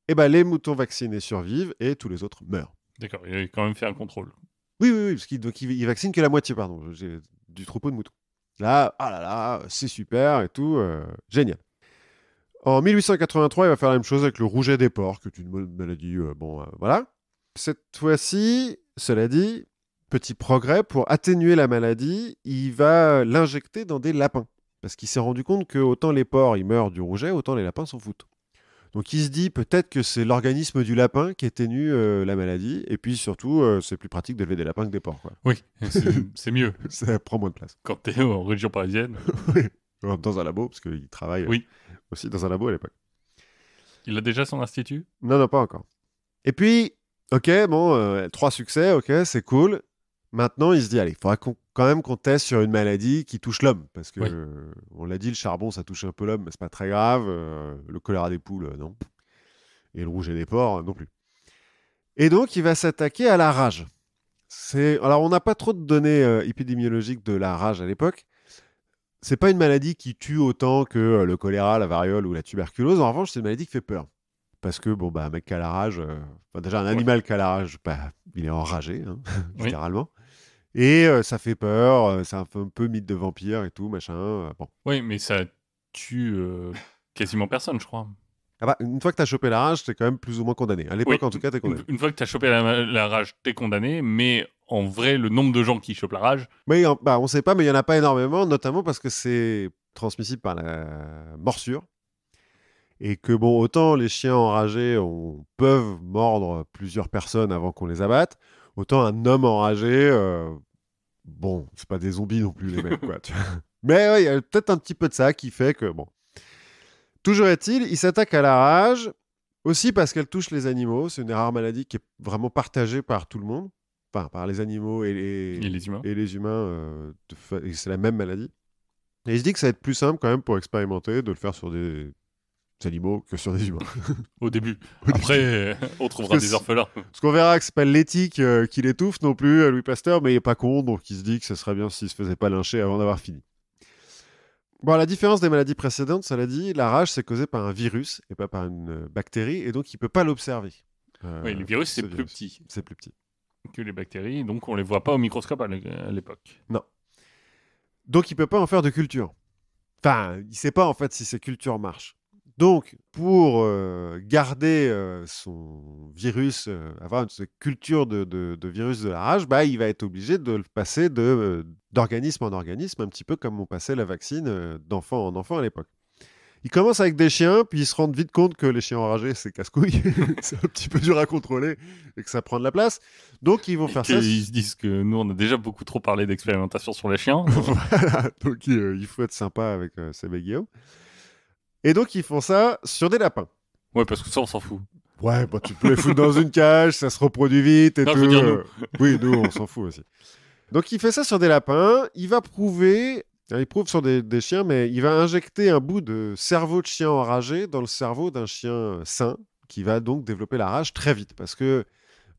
Et les moutons vaccinés survivent et tous les autres meurent. D'accord, il a quand même fait un contrôle. Oui, parce qu'il vaccine que la moitié, du troupeau de moutons. Là, c'est super et tout, génial. En 1883, il va faire la même chose avec le rouget des porcs, qui est une maladie, voilà. Cette fois-ci, cela dit, petit progrès, pour atténuer la maladie, il va l'injecter dans des lapins. Parce qu'il s'est rendu compte que autant les porcs, ils meurent du rouget, autant les lapins s'en foutent. Donc il se dit peut-être que c'est l'organisme du lapin qui atténue la maladie, et puis surtout, c'est plus pratique d'élever des lapins que des porcs, quoi. Oui, c'est mieux. Ça prend moins de place. Quand t'es en région parisienne. Oui, dans un labo, parce qu'il travaille aussi dans un labo à l'époque. Il a déjà son institut? Non, pas encore. Et puis, 3 succès, ok, c'est cool. Maintenant, il se dit, allez, il faudra quand même qu'on teste sur une maladie qui touche l'homme. Parce que, on l'a dit, le charbon, ça touche un peu l'homme, mais c'est pas très grave. Le choléra des poules, non. Et le rouget des porcs, non plus. Et donc, il va s'attaquer à la rage. Alors, on n'a pas trop de données épidémiologiques de la rage à l'époque. C'est pas une maladie qui tue autant que le choléra, la variole ou la tuberculose. En revanche, c'est une maladie qui fait peur. Parce que, un mec qui a la rage, déjà un animal qui a la rage, il est enragé, hein, littéralement. Et ça fait peur, c'est un peu mythe de vampire et tout, machin. Bon. Oui, mais ça tue quasiment personne, je crois. Une fois que tu as chopé la rage, t'es quand même plus ou moins condamné. À l'époque, en tout cas, t'es condamné. Une fois que tu as chopé la rage, t'es condamné, mais en vrai, le nombre de gens qui chopent la rage... Mais on sait pas, mais il y en a pas énormément, notamment parce que c'est transmissible par la morsure. Et que, autant les chiens enragés peuvent mordre plusieurs personnes avant qu'on les abatte, autant un homme enragé, c'est pas des zombies non plus, les mecs, quoi. Mais il y a peut-être un petit peu de ça qui fait que, Toujours est-il, il s'attaque à la rage, aussi parce qu'elle touche les animaux. C'est une des rares maladies qui est vraiment partagée par tout le monde. Enfin, par les animaux et les humains. Et les humains, c'est la même maladie. Et il se dit que ça va être plus simple quand même pour expérimenter de le faire sur des animaux que sur des humains. Au début. Après, on trouvera des orphelins. Parce qu'on verra que c'est pas l'éthique qui l'étouffe non plus, Louis Pasteur, mais il est pas con, donc il se dit que ce serait bien s'il se faisait pas lyncher avant d'avoir fini. À la différence des maladies précédentes, ça l'a dit, la rage c'est causé par un virus et pas par une bactérie, et donc il peut pas l'observer. Oui, le virus c'est plus petit. C'est plus petit que les bactéries, donc on les voit pas au microscope à l'époque. Non. Donc il peut pas en faire de culture. Enfin, il sait pas en fait si ces cultures marchent. Donc, pour garder son virus, avoir une culture de virus de la rage, il va être obligé de le passer d'organisme en organisme, un petit peu comme on passait la vaccine d'enfant en enfant à l'époque. Il commence avec des chiens, puis ils se rendent vite compte que les chiens enragés, c'est casse-couille, c'est un petit peu dur à contrôler et que ça prend de la place. Donc, ils vont faire ça. Ils se disent que nous, on a déjà beaucoup trop parlé d'expérimentation sur les chiens. Voilà, donc il faut être sympa avec Seb et Guillaume. Et donc, ils font ça sur des lapins. Ouais, parce que ça, on s'en fout. Ouais, tu peux les foutre dans une cage, ça se reproduit vite et non, tout. Je veux dire nous. Oui, nous, on s'en fout aussi. Donc, il fait ça sur des lapins. Il va prouver... Il prouve sur des chiens, mais il va injecter un bout de cerveau de chien enragé dans le cerveau d'un chien sain, qui va donc développer la rage très vite. Parce que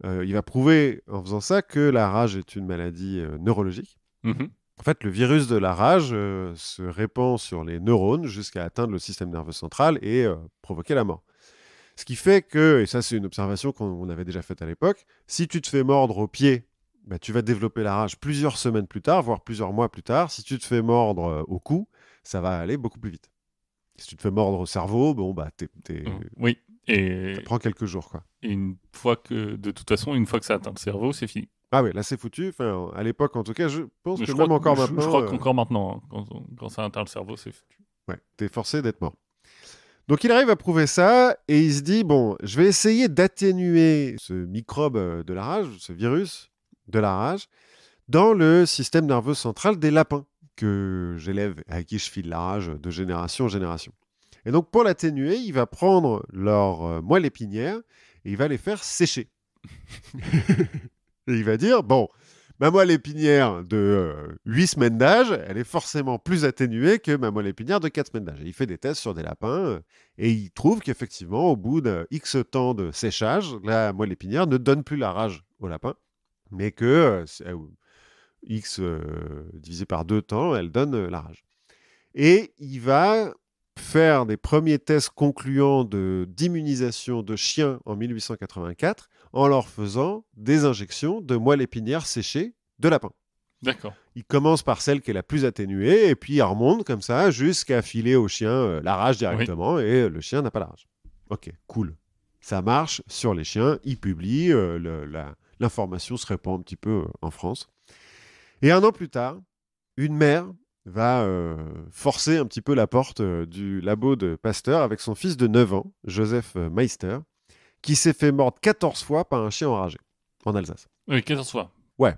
il va prouver, en faisant ça, que la rage est une maladie neurologique. Mm-hmm. En fait, le virus de la rage se répand sur les neurones jusqu'à atteindre le système nerveux central et provoquer la mort. Ce qui fait que, et ça c'est une observation qu'on avait déjà faite à l'époque, si tu te fais mordre au pied, bah, tu vas développer la rage plusieurs semaines plus tard, voire plusieurs mois plus tard. Si tu te fais mordre au cou, ça va aller beaucoup plus vite. Si tu te fais mordre au cerveau, bon, bah, Oui. Et ça prend quelques jours, quoi. de toute façon, une fois que ça atteint le cerveau, c'est fini. Ah oui, là c'est foutu. Enfin, à l'époque, en tout cas, je pense que Je même crois, encore je maintenant, crois qu'encore maintenant, hein, quand ça atteint le cerveau, c'est foutu. ouais, t'es forcé d'être mort. Donc il arrive à prouver ça et il se dit, bon, je vais essayer d'atténuer ce microbe de la rage, ce virus de la rage, dans le système nerveux central des lapins que j'élève, à qui je file la rage de génération en génération. Et donc pour l'atténuer, il va prendre leur moelle épinière et il va les faire sécher. Et il va dire, bon, ma moelle épinière de 8 semaines d'âge, elle est forcément plus atténuée que ma moelle épinière de 4 semaines d'âge. Et il fait des tests sur des lapins et il trouve qu'effectivement, au bout de X temps de séchage, la moelle épinière ne donne plus la rage au lapin, mais que X divisé par 2 temps, elle donne la rage. Et il va faire des premiers tests concluants d'immunisation de chiens en 1884 en leur faisant des injections de moelle épinière séchée de lapin. D'accord. Il commence par celle qui est la plus atténuée et puis il remonte comme ça jusqu'à filer au chien la rage directement et le chien n'a pas la rage. Ok, cool. Ça marche sur les chiens. Il publie, l'information se répand un petit peu en France. Et 1 an plus tard, une mère va forcer un petit peu la porte du labo de Pasteur avec son fils de 9 ans, Joseph Meister, qui s'est fait mordre 14 fois par un chien enragé, en Alsace. Oui, 14 fois. Ouais.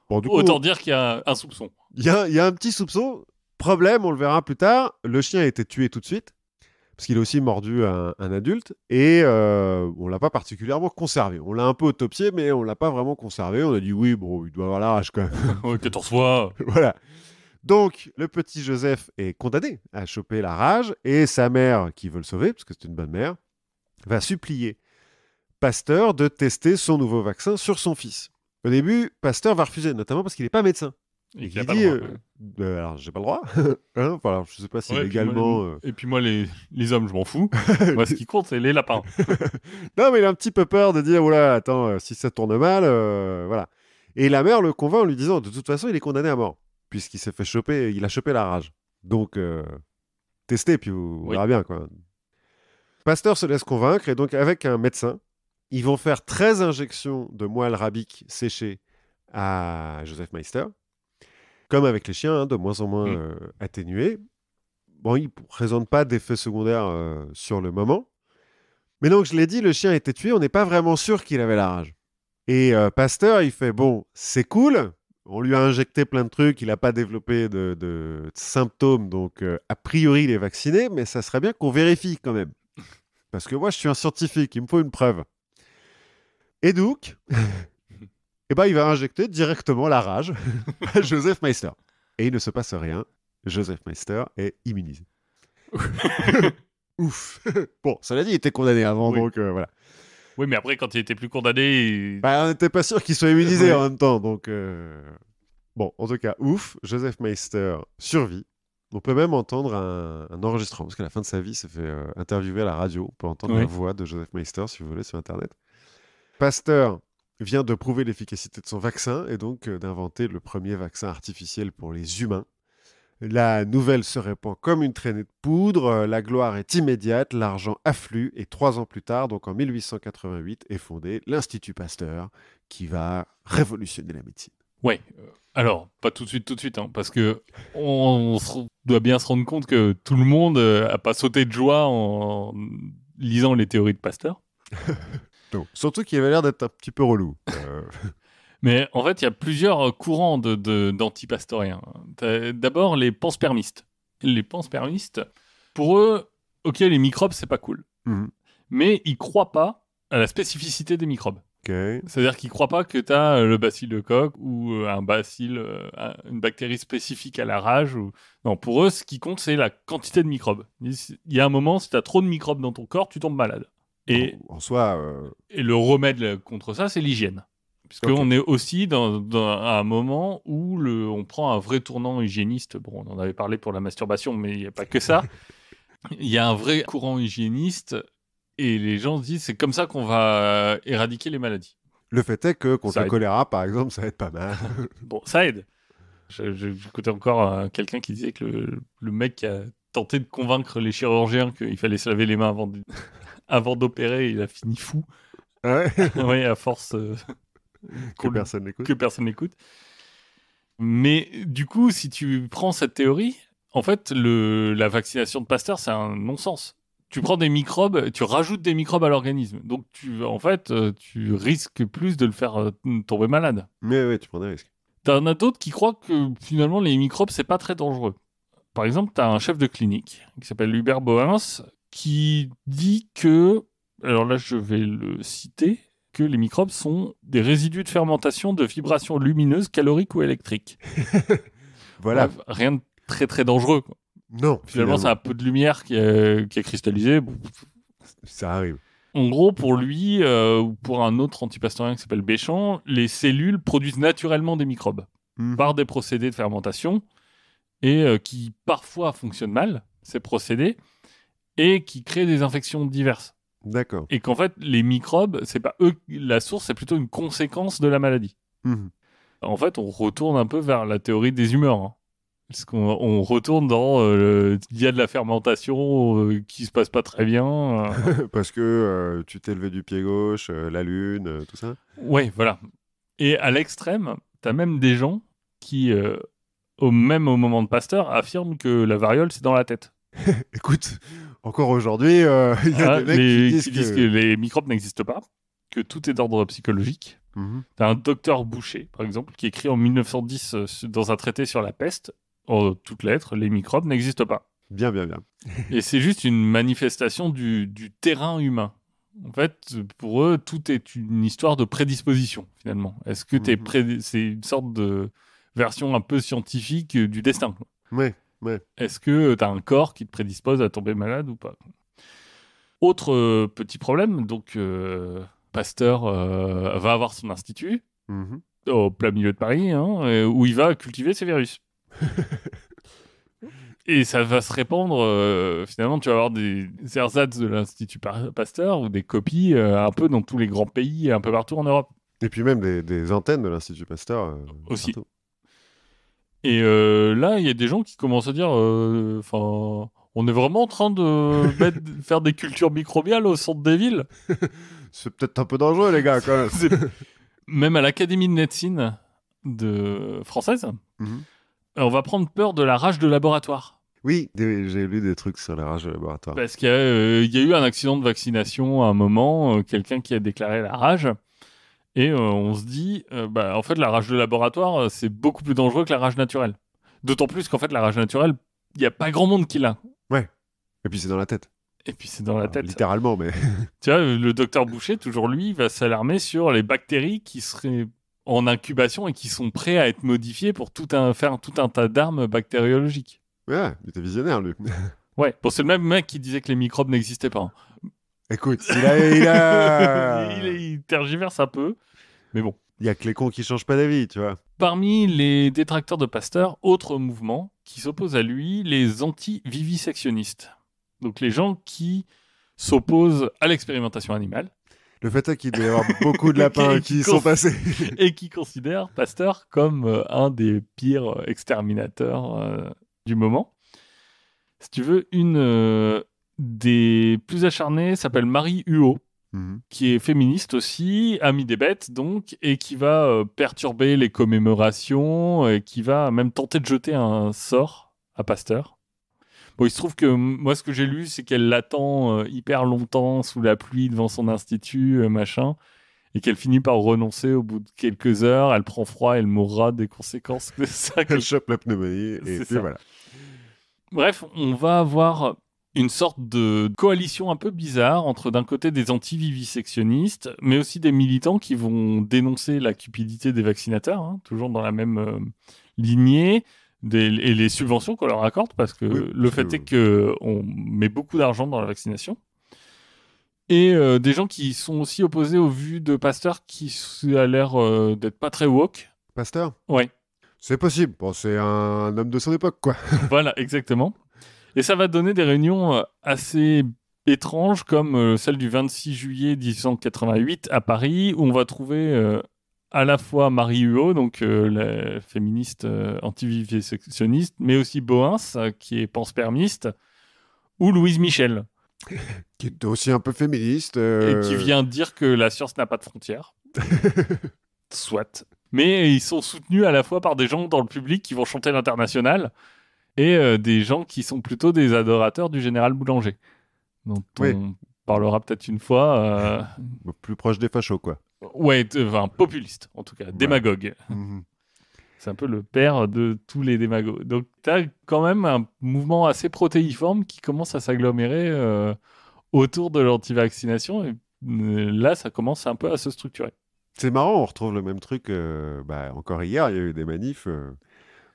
Bon, du coup, autant dire qu'il y a un soupçon. Il y a un petit soupçon. Problème, on le verra plus tard, le chien a été tué tout de suite, parce qu'il a aussi mordu un adulte, et on ne l'a pas particulièrement conservé. On l'a un peu autopsié, mais on ne l'a pas vraiment conservé. On a dit, oui, bon, il doit avoir la rage quand même. Oui, 14 fois. Voilà. Donc, le petit Joseph est condamné à choper la rage, et sa mère, qui veut le sauver, parce que c'est une bonne mère, va supplier Pasteur de tester son nouveau vaccin sur son fils. Au début, Pasteur va refuser, notamment parce qu'il n'est pas médecin. Et qu'il il a pas dit, le droit, alors j'ai pas le droit. Hein, enfin, alors, je sais pas si ouais, légalement. Et puis moi, les hommes, je m'en fous. Moi, ce qui compte, c'est les lapins. Non, mais il a un petit peu peur de dire, oula, attends, si ça tourne mal, voilà. Et la mère le convainc en lui disant, de toute façon, il est condamné à mort, puisqu'il s'est fait choper, il a chopé la rage. Donc, testez, puis on verra bien, quoi. Pasteur se laisse convaincre, et donc, avec un médecin, ils vont faire 13 injections de moelle rabique séchée à Joseph Meister. Comme avec les chiens, hein, de moins en moins atténués. Bon, il ne présente pas d'effets secondaires sur le moment. Mais donc, je l'ai dit, le chien a été tué, on n'est pas vraiment sûr qu'il avait la rage. Et Pasteur, il fait, bon, c'est cool, on lui a injecté plein de trucs, il n'a pas développé de symptômes, donc a priori, il est vacciné, mais ça serait bien qu'on vérifie quand même. Parce que moi, je suis un scientifique, il me faut une preuve. Et donc... eh ben, il va injecter directement la rage à Joseph Meister. Et il ne se passe rien. Joseph Meister est immunisé. Ouf. Bon, cela dit, il était condamné avant, Oui. donc voilà. Oui, mais après, quand il était plus condamné... Bah, on n'était pas sûr qu'il soit immunisé en même temps, donc... Bon, en tout cas, ouf, Joseph Meister survit. On peut même entendre un enregistrement, parce qu'à la fin de sa vie, il s'est fait interviewer à la radio. On peut entendre la voix de Joseph Meister, si vous voulez, sur Internet. Pasteur vient de prouver l'efficacité de son vaccin et donc d'inventer le premier vaccin artificiel pour les humains. La nouvelle se répand comme une traînée de poudre, la gloire est immédiate, l'argent afflue et 3 ans plus tard, donc en 1888, est fondé l'Institut Pasteur qui va révolutionner la médecine. Ouais, alors, pas tout de suite, hein, parce que on doit bien se rendre compte que tout le monde a pas sauté de joie en lisant les théories de Pasteur. Donc, surtout qu'il avait l'air d'être un petit peu relou. Mais en fait, il y a plusieurs courants d'anti-pasteuriens. D'abord, les panspermistes. Les panspermistes, pour eux, ok, les microbes, c'est pas cool. Mais ils croient pas à la spécificité des microbes. Okay. C'est-à-dire qu'ils croient pas que tu as le bacille de coq ou un bacille, une bactérie spécifique à la rage. Non, pour eux, ce qui compte, c'est la quantité de microbes. Il y a un moment, si tu as trop de microbes dans ton corps, tu tombes malade. Et, en soi... et le remède contre ça, c'est l'hygiène. Puisqu'on est aussi à un moment où on prend un vrai tournant hygiéniste. Bon, on en avait parlé pour la masturbation, mais il n'y a pas que ça. Il y a un vrai courant hygiéniste et les gens se disent c'est comme ça qu'on va éradiquer les maladies. Le fait est que contre Ça le aide. choléra, par exemple, ça aide pas mal. Bon, ça aide. J'écoutais encore quelqu'un qui disait que le mec qui a tenté de convaincre les chirurgiens qu'il fallait se laver les mains avant d'opérer, il a fini fou. Ouais. Oui, à force Que personne n'écoute. que personne n'écoute. Mais du coup, si tu prends cette théorie, en fait, la vaccination de Pasteur, c'est un non-sens. Tu prends des microbes, tu rajoutes des microbes à l'organisme. Donc, tu risques plus de le faire tomber malade. Mais ouais, tu prends des risques. T'en as d'autres qui croient que finalement, les microbes, c'est pas très dangereux. Par exemple, t'as un chef de clinique qui s'appelle Hubert Bohens qui dit que, alors là, je vais le citer, que les microbes sont des résidus de fermentation de vibrations lumineuses, caloriques ou électriques. Voilà. Bref, rien de très très dangereux, quoi. Non. Finalement, c'est un peu de lumière qui est cristallisée. Ça arrive. En gros, pour lui, ou pour un autre antipasteurien qui s'appelle Béchamp, les cellules produisent naturellement des microbes par des procédés de fermentation et qui parfois fonctionnent mal, ces procédés, et qui créent des infections diverses. D'accord. Et qu'en fait, les microbes, c'est pas eux la source, c'est plutôt une conséquence de la maladie. En fait, on retourne un peu vers la théorie des humeurs. Hein. Parce qu'on retourne dans il y a de la fermentation qui se passe pas très bien. Parce que tu t'es levé du pied gauche, la lune, tout ça. Ouais, voilà. Et à l'extrême, t'as même des gens qui, au moment de Pasteur, affirment que la variole, c'est dans la tête. Écoute, encore aujourd'hui, il y a des mecs qui disent que les microbes n'existent pas, que tout est d'ordre psychologique. T'as un docteur Boucher, par exemple, qui écrit en 1910 dans un traité sur la peste, en toutes lettres, les microbes n'existent pas. Bien, bien, bien. Et c'est juste une manifestation du terrain humain. En fait, pour eux, tout est une histoire de prédisposition, finalement. Est-ce que c'est une sorte de version un peu scientifique du destin. Ouais. Est-ce que tu as un corps qui te prédispose à tomber malade ou pas? Autre petit problème, donc Pasteur va avoir son institut au plein milieu de Paris, hein, où il va cultiver ses virus. Et ça va se répandre, finalement, tu vas avoir des ersatz de l'Institut Pasteur ou des copies un peu dans tous les grands pays, un peu partout en Europe. Et puis même des antennes de l'Institut Pasteur. Aussi. Partout. Et là, il y a des gens qui commencent à dire, on est vraiment en train de faire des cultures microbiales au centre des villes. C'est peut-être un peu dangereux, les gars, quand même. Même à l'Académie de médecine française, on va prendre peur de la rage de laboratoire. Oui, j'ai lu des trucs sur la rage de laboratoire. Parce qu'il y a eu un accident de vaccination à un moment, quelqu'un qui a déclaré la rage. Et on se dit, en fait, la rage de laboratoire, c'est beaucoup plus dangereux que la rage naturelle. D'autant plus qu'en fait, la rage naturelle, il n'y a pas grand monde qui l'a. Ouais. Et puis c'est dans la tête. Littéralement, mais... Tu vois, le docteur Boucher, toujours lui, va s'alarmer sur les bactéries qui seraient en incubation et qui sont prêts à être modifiées pour faire tout un tas d'armes bactériologiques. Ouais, il était visionnaire, lui. Ouais, bon, c'est le même mec qui disait que les microbes n'existaient pas. Écoute, il tergiverse un peu, mais bon. Il y a que les cons qui changent pas d'avis, tu vois. Parmi les détracteurs de Pasteur, autre mouvement qui s'oppose à lui, les anti-vivisectionnistes. Donc les gens qui s'opposent à l'expérimentation animale. Le fait est qu'il doit y avoir beaucoup de lapins qui sont passés. Et qui considèrent Pasteur comme un des pires exterminateurs du moment. Si tu veux, une des plus acharnées s'appelle Marie Huot, qui est féministe aussi, amie des bêtes donc, et qui va perturber les commémorations, et qui va même tenter de jeter un sort à Pasteur. Bon, il se trouve que moi, ce que j'ai lu, c'est qu'elle l'attend hyper longtemps sous la pluie devant son institut, machin, et qu'elle finit par renoncer au bout de quelques heures. Elle prend froid, elle mourra des conséquences de ça. Elle chope la pneumonie, et puis voilà. Bref, on va avoir une sorte de coalition un peu bizarre entre d'un côté des anti-vivisectionnistes, mais aussi des militants qui vont dénoncer la cupidité des vaccinateurs, hein, toujours dans la même lignée, et les subventions qu'on leur accorde, parce que le fait est qu'on met beaucoup d'argent dans la vaccination. Et des gens qui sont aussi opposés aux vues de Pasteur qui a l'air d'être pas très woke. Pasteur? Ouais, C'est possible. Bon, c'est un homme de son époque, quoi. voilà, exactement. Et ça va donner des réunions assez étranges comme celle du 26 juillet 1888 à Paris où on va trouver à la fois Marie Huot, donc la féministe anti-vivisectionniste, mais aussi Boens, qui est panspermiste, ou Louise Michel, Qui est aussi un peu féministe. et qui vient dire que la science n'a pas de frontières. Soit. Mais ils sont soutenus à la fois par des gens dans le public qui vont chanter l'international et des gens qui sont plutôt des adorateurs du général Boulanger, dont Oui. on parlera peut-être une fois. Plus proche des fachos, quoi. Ouais, enfin, populiste, en tout cas, démagogue. Mhm. C'est un peu le père de tous les démagogues. Donc, tu as quand même un mouvement assez protéiforme qui commence à s'agglomérer autour de l'anti-vaccination. Et là, ça commence un peu à se structurer. C'est marrant, on retrouve le même truc. Encore hier, il y a eu des manifs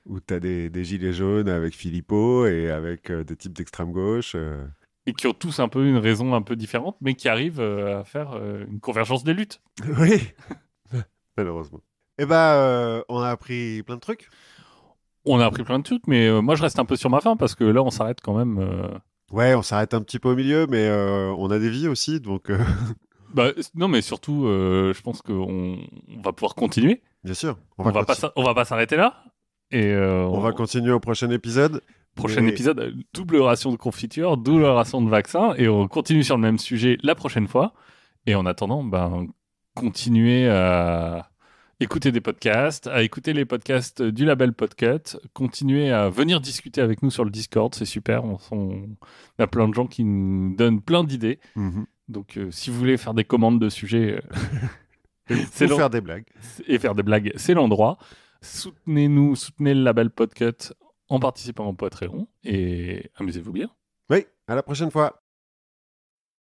où tu as des gilets jaunes avec Philippot et avec des types d'extrême gauche. Et qui ont tous un peu une raison un peu différente, mais qui arrivent à faire une convergence des luttes. Oui, malheureusement. On a appris plein de trucs. On a appris plein de trucs, mais moi, je reste un peu sur ma faim parce que là, on s'arrête quand même. Ouais, on s'arrête un petit peu au milieu, mais on a des vies aussi, donc Non, mais surtout, je pense qu'on va pouvoir continuer. bien sûr. On va pas s'arrêter là. Et on va continuer au prochain épisode. prochain épisode, double ration de confiture, double ration de vaccin, et on continue sur le même sujet la prochaine fois. Et en attendant, continuez à écouter des podcasts, à écouter les podcasts du label Podcut, continuez à venir discuter avec nous sur le Discord, c'est super. On a plein de gens qui nous donnent plein d'idées. Mhm. Donc, si vous voulez faire des commandes de sujets Faut faire des blagues. et faire des blagues, c'est l'endroit. Soutenez-nous, soutenez le label Podcut en participant au Patreon et amusez-vous bien. Oui, à la prochaine fois.